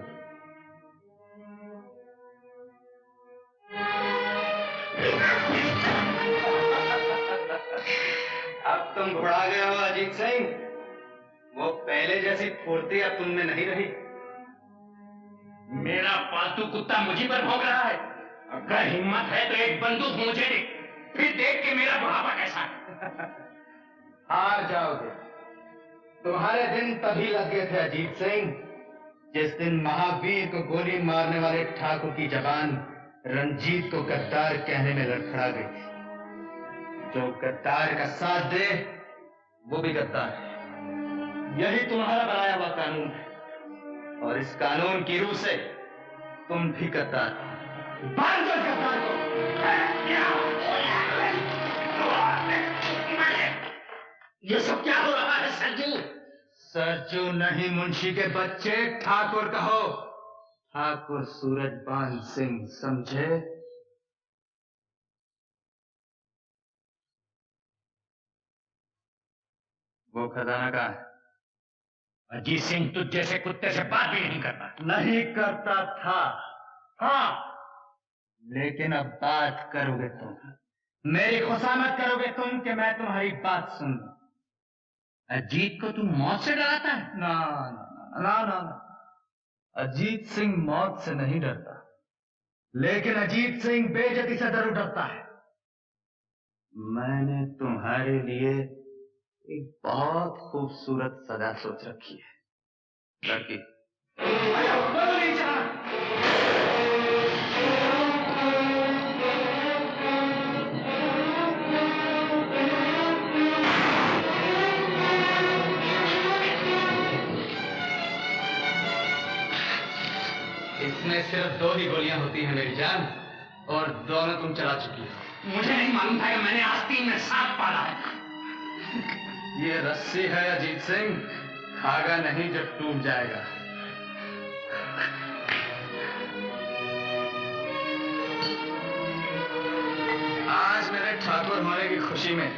अब तुम घुड़ा गए हो अजीत सिंह। वो पहले जैसी फुर्ती अब तुम में नहीं रही। मेरा पालतू कुत्ता मुझी पर भौंक रहा है। अगर हिम्मत है तो एक बंदूक मुझे दे, फिर देख के मेरा बुढ़ापा कैसा है। हार जाओगे। तुम्हारे दिन तभी लग गए थे अजीत सिंह, जिस दिन महावीर को गोली मारने वाले ठाकुर की जबान रंजीत को गद्दार कहने में लड़खड़ा गई। जो गद्दार का साथ दे वो भी गद्दार है। यही तुम्हारा बनाया हुआ कानून है और इस कानून की रूह से तुम भी गद्दार हो। बांध दो गद्दार को। ये सब क्या हो रहा है संजू? सरजू नहीं, मुंशी के बच्चे, ठाकुर कहो। ठाकुर सूरजपाल सिंह, समझे? वो खजाना कहाँ है? अजीत सिंह तुझ जैसे कुत्ते से बात भी नहीं करता। नहीं करता था, हाँ, लेकिन अब बात करोगे तुम। मेरी खुशामद करोगे तुम कि मैं तुम्हारी बात सुन लूं। अजीत को तुम मौत से डराता है? ना ना ना ना ना, अजीत सिंह मौत से नहीं डरता, लेकिन अजीत सिंह बेइज्जती से जरूर डरता है। मैंने तुम्हारे लिए एक बहुत खूबसूरत सजा सोच रखी है। लड़की नहीं चला। इसमें सिर्फ 2 ही गोलियां होती हैं मेरी जान, और दोनों तुम चला चुकी हो। मुझे नहीं मालूम था कि मैंने आस्तीन में सांप पाला है। ये रस्सी है अजीत सिंह, धागा नहीं जो टूट जाएगा। आज मेरे ठाकुर होने की खुशी में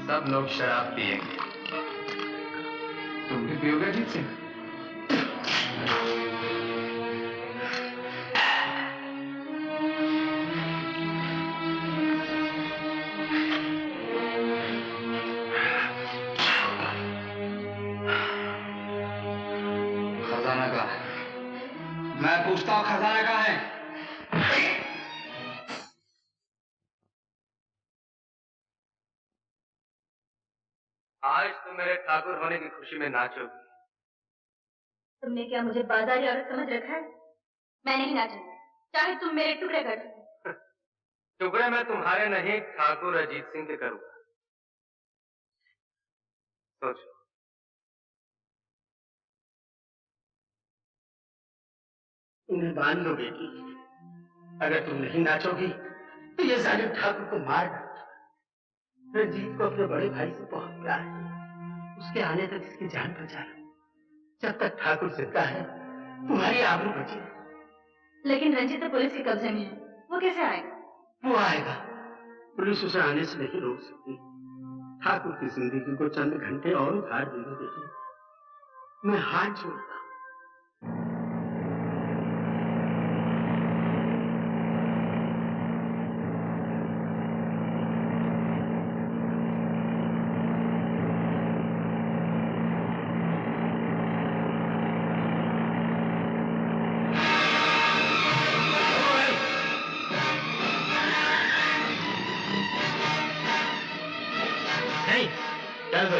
सब लोग शराब पिएंगे। तुम भी पियोगे अजीत सिंह? खजाना कहाँ है? मैं पूछता हूँ, खजाना कहाँ है? आज तुम मेरे ठाकुर होने की खुशी में नाचोगी। तुमने क्या मुझे बाजारी औरत समझ रखा है? मैं नहीं नाचूंगी, चाहे तुम मेरे टुकड़े कर दो। टुकड़े मैं तुम्हारे नहीं, ठाकुर अजीत सिंह के करूंगा। सोचो। उन्हें मान लो बेटी, अगर तुम नहीं नाचोगी तो ये जालिम ठाकुर को मार डालेगा। रंजीत को अपने बड़े भाई से बहुत प्यार है, उसके आने तक इसकी जान बचा लो। जब तक ठाकुर जिंदा है तुम्हारी आबरू बची है। लेकिन रंजीत तो पुलिस के कब्जे में है, वो कैसे आएगा? वो आएगा, पुलिस उसे आने से नहीं रोक सकती। ठाकुर की जिंदगी को चंद घंटे और उधार दे दो बेटी, मैं हाथ जोड़ता हूं। चल दो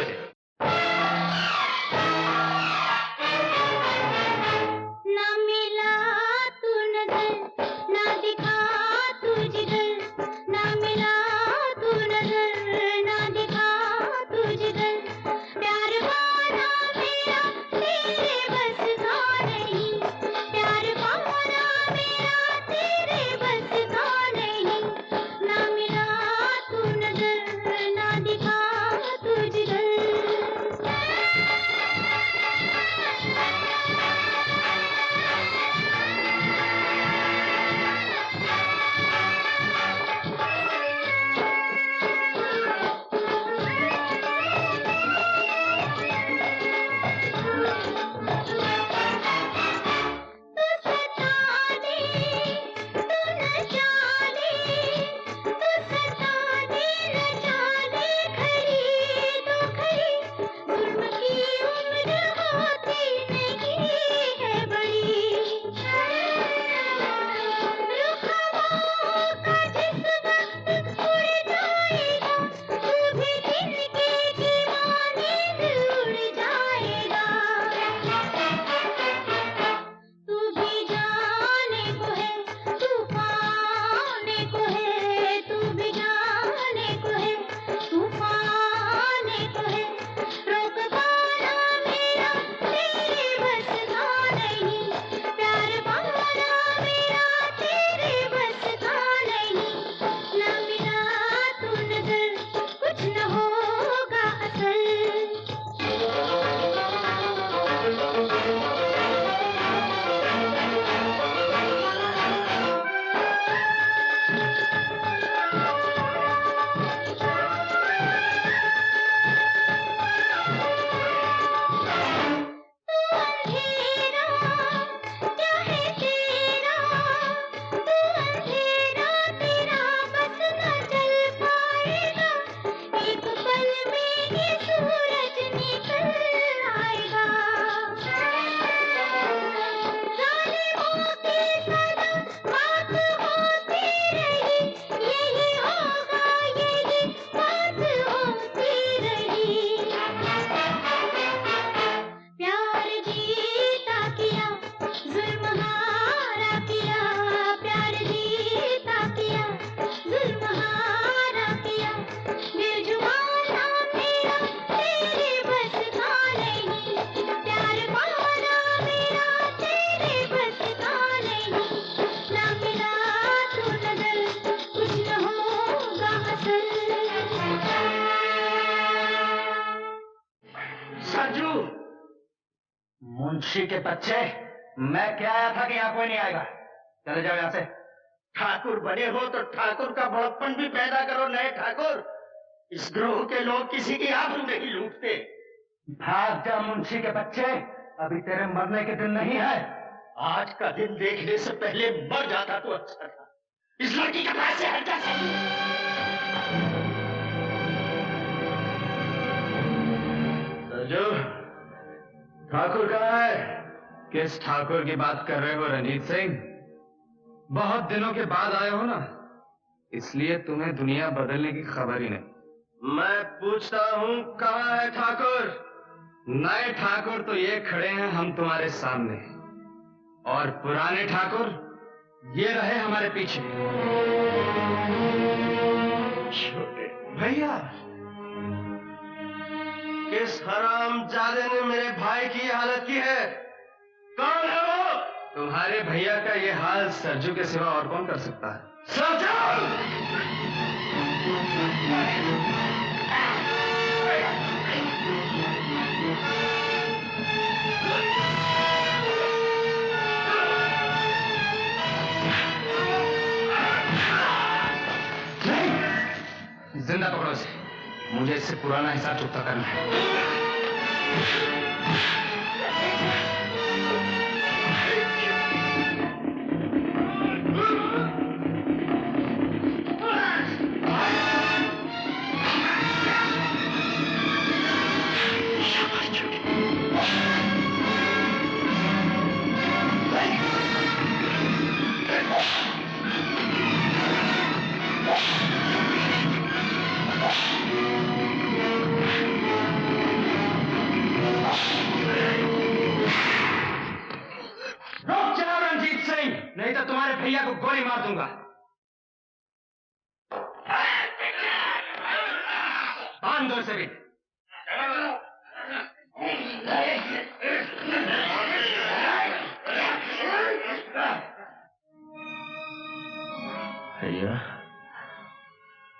मुंशी के बच्चे, मैं क्या आया था कि यहाँ कोई नहीं आएगा। चले जाओ यहाँ से। ठाकुर बने हो तो ठाकुर का बड़प्पन भी पैदा करो। नए ठाकुर, इस ग्रोह के लोग किसी की आबरू नहीं लूटते। भाग जा मुंशी के बच्चे, अभी तेरे मरने के दिन नहीं है। आज का दिन देखने से पहले मर जाता तो अच्छा था। इस लड़की के पास से हट जा। सरजू, ठाकुर कहाँ है? किस ठाकुर की बात कर रहे हो रंजीत सिंह? बहुत दिनों के बाद आए हो ना, इसलिए तुम्हें दुनिया बदलने की खबर ही नहीं। मैं पूछता हूँ कहाँ है ठाकुर? नए ठाकुर तो ये खड़े हैं हम तुम्हारे सामने, और पुराने ठाकुर ये रहे हमारे पीछे। छोटे भैया, किस हरामजादे ने मेरे भाई की हालत की है? कौन है वो? तुम्हारे भैया का ये हाल सरजू के सिवा और कौन कर सकता है? नहीं, जिंदा पकड़ो इसे। मुझे इससे पुराना हिसाब चुकता करना है। नहीं तो तुम्हारे भैया को गोली मार दूंगा। बांध दो इसे भी। भैया,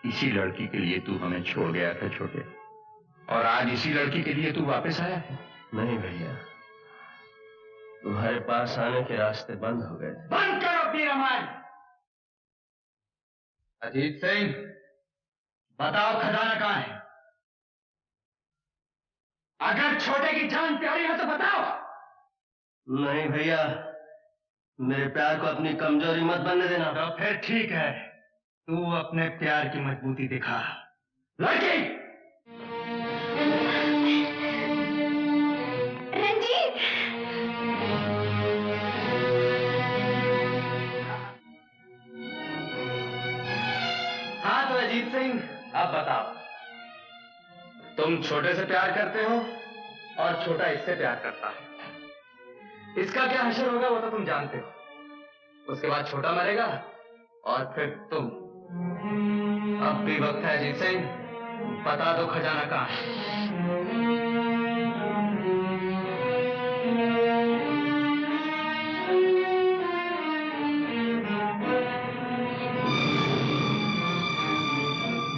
इसी लड़की के लिए तू हमें छोड़ गया था छोटे, और आज इसी लड़की के लिए तू वापस आया है? नहीं भैया, तुम्हारे पास आने के रास्ते बंद हो गए। बंद करो अपनी रामायण। अजीत सिंह, बताओ खजाना कहाँ है? अगर छोटे की जान प्यारी है तो बताओ। नहीं भैया, मेरे प्यार को अपनी कमजोरी मत बनने देना। तो फिर ठीक है, तू अपने प्यार की मजबूती दिखा। लड़की रंजीत, हाँ तो अजीत सिंह, अब बताओ, तुम छोटे से प्यार करते हो और छोटा इससे प्यार करता है। इसका क्या हशर होगा वो तो तुम जानते हो। उसके बाद छोटा मरेगा और फिर तुम। अब भी वक्त है अजीत सिंह, बता दो खजाना कहाँ है।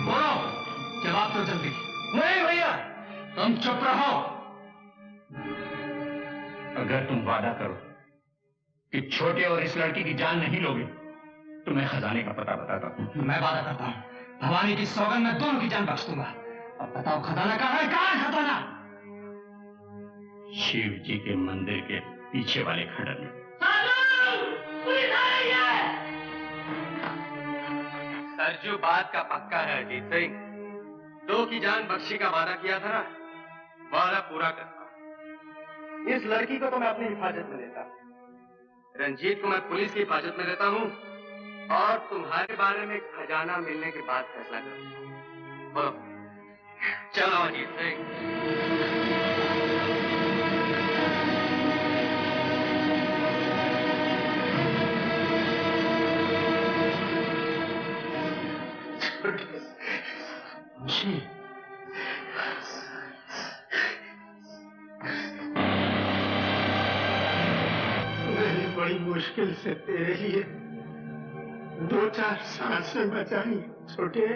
बोलो, जवाब दो जल्दी। नहीं भैया, तुम चुप रहो। अगर तुम वादा करो कि छोटे और इस लड़की की जान नहीं लोगे तो मैं खजाने का पता बताता हूँ। मैं वादा करता हूँ, भवानी की सौगंध में दोनों की जान बख्श दूंगा। अब बताओ खजाना कहाँ है? कहाँ है खजाना? शिव जी के मंदिर के पीछे वाले खंडर में। सरजू बात का पक्का है अजीत सिंह। 2 की जान बख्शी का वादा किया था ना, वादा पूरा करता हूं। इस लड़की को तो मैं अपनी हिफाजत में लेता हूं, रंजीत को मैं पुलिस की हिफाजत में लेता हूं, और तुम्हारे बारे में खजाना मिलने के बाद फैसला करूंगा। बोलो, चलो अजीत सिंह। मैंने बड़ी मुश्किल से तेरे लिए 2-4 सांसें बचाई छोटे।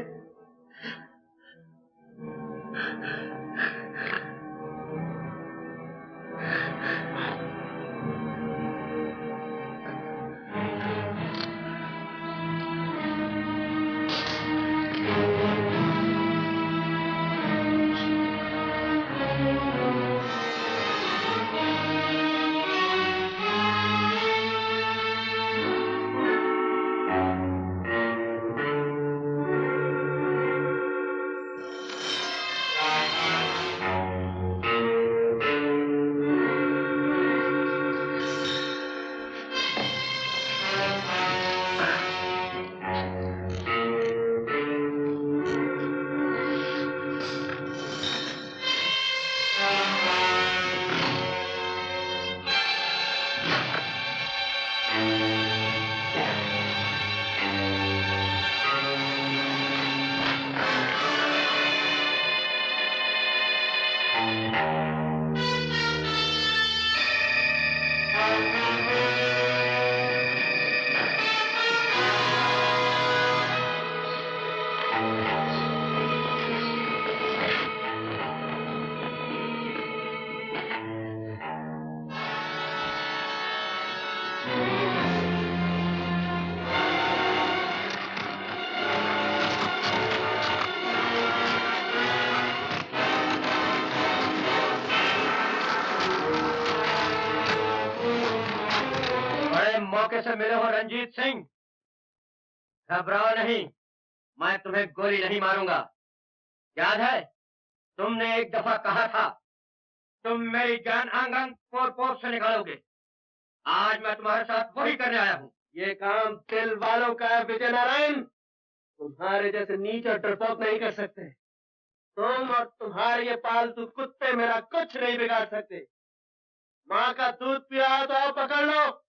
मौके से मिले हो रंजीत सिंह, घबराओ नहीं, मैं तुम्हें गोली नहीं मारूंगा। याद है तुमने एक दफा कहा था तुम मेरी जान आंगन पोर पोर से निकालोगे। आज मैं तुम्हारे साथ वही करने आया हूँ। ये काम दिल वालों का है विजय नारायण, तुम्हारे जैसे नीच और डरपोक नहीं कर सकते। तुम और तुम्हारे ये पालतू कुत्ते मेरा कुछ नहीं बिगाड़ सकते। माँ का दूध पिया तो आप पकड़ लो।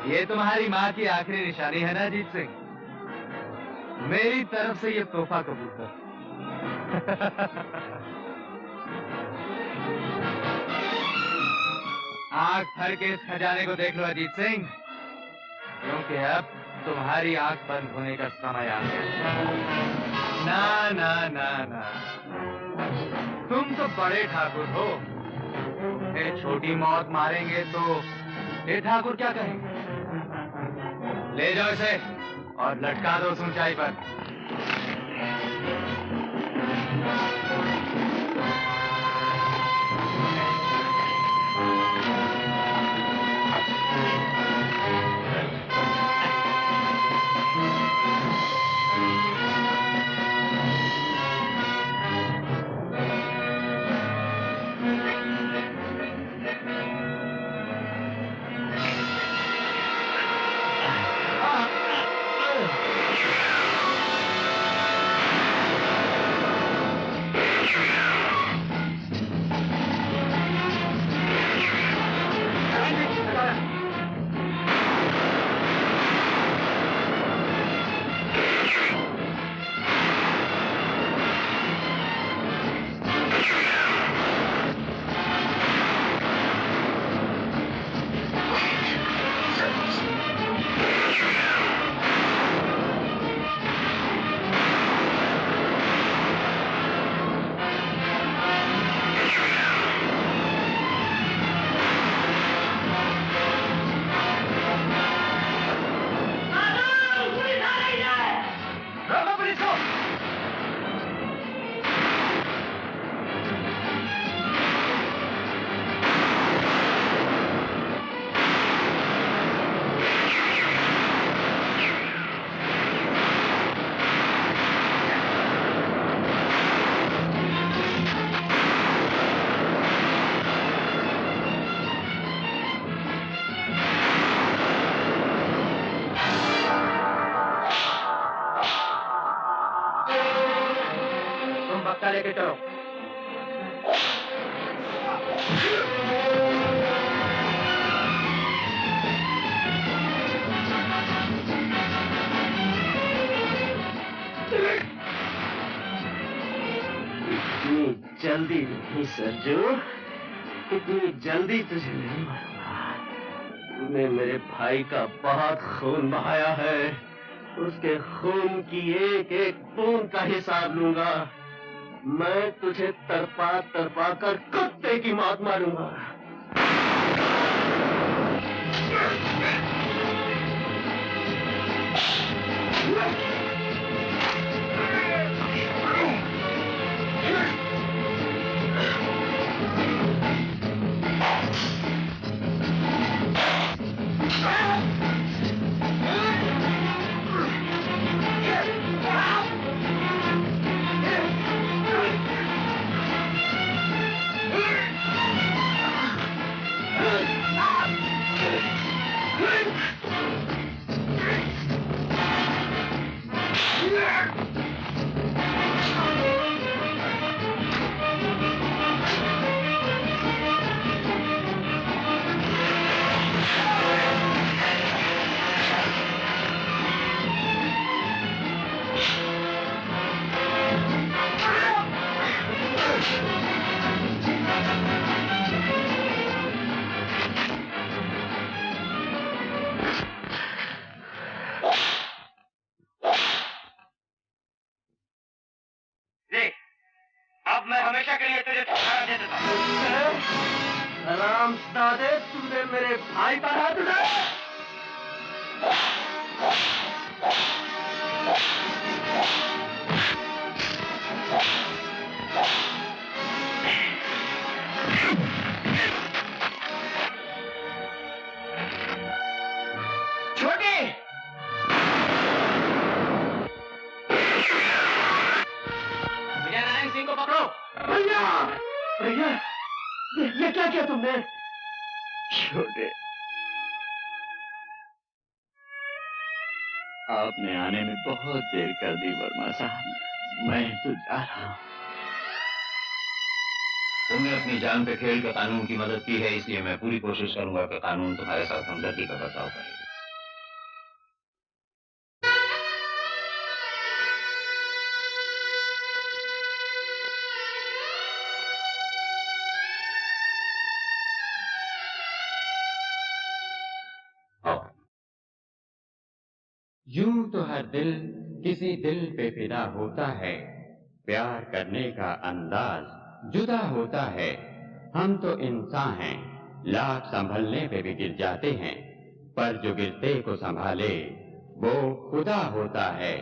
ये तुम्हारी माँ की आखिरी निशानी है ना अजीत सिंह? मेरी तरफ से ये तोहफा कबूल कर। आंख भर के इस खजाने को देख लो अजीत सिंह, क्योंकि अब तुम्हारी आंख बंद होने का समय आ गया। ना ना ना ना, तुम तो बड़े ठाकुर हो, ये छोटी मौत मारेंगे तो ये ठाकुर क्या कहेंगे? ले जाओ इसे और लटका दो उस ऊंचाई पर। लेके चलो। इतनी जल्दी नहीं सरजू, इतनी जल्दी तुझे नहीं मारूंगा। तूने मेरे भाई का बहुत खून बहाया है, उसके खून की एक एक बूंद का हिसाब लूंगा। मैं तुझे तड़पा तड़पा कर कुत्ते की मौत मारूंगा। अब मैं हमेशा के लिए तुझे छुटकारा दे देता हूँ। सलाम दादे, तूने मेरे भाई पर हाथ उठाया। छोटी विजय नारायण सिंह को पकड़ो। भैया भैया, ये क्या किया तुमने? छोटे, आपने आने में बहुत देर कर दी वर्मा साहब, मैं तो जा रहा हूँ। तुमने अपनी जान पे खेल के कानून की मदद की है, इसलिए मैं पूरी कोशिश करूंगा कि कानून तुम्हारे साथ हमदर्दी का बर्ताव करे। यूं तो हर दिल किसी दिल पे फिदा होता है, प्यार करने का अंदाज जुदा होता है। हम तो इंसान हैं, लाख संभलने पे भी गिर जाते हैं, पर जो गिरते को संभाले वो खुदा होता है।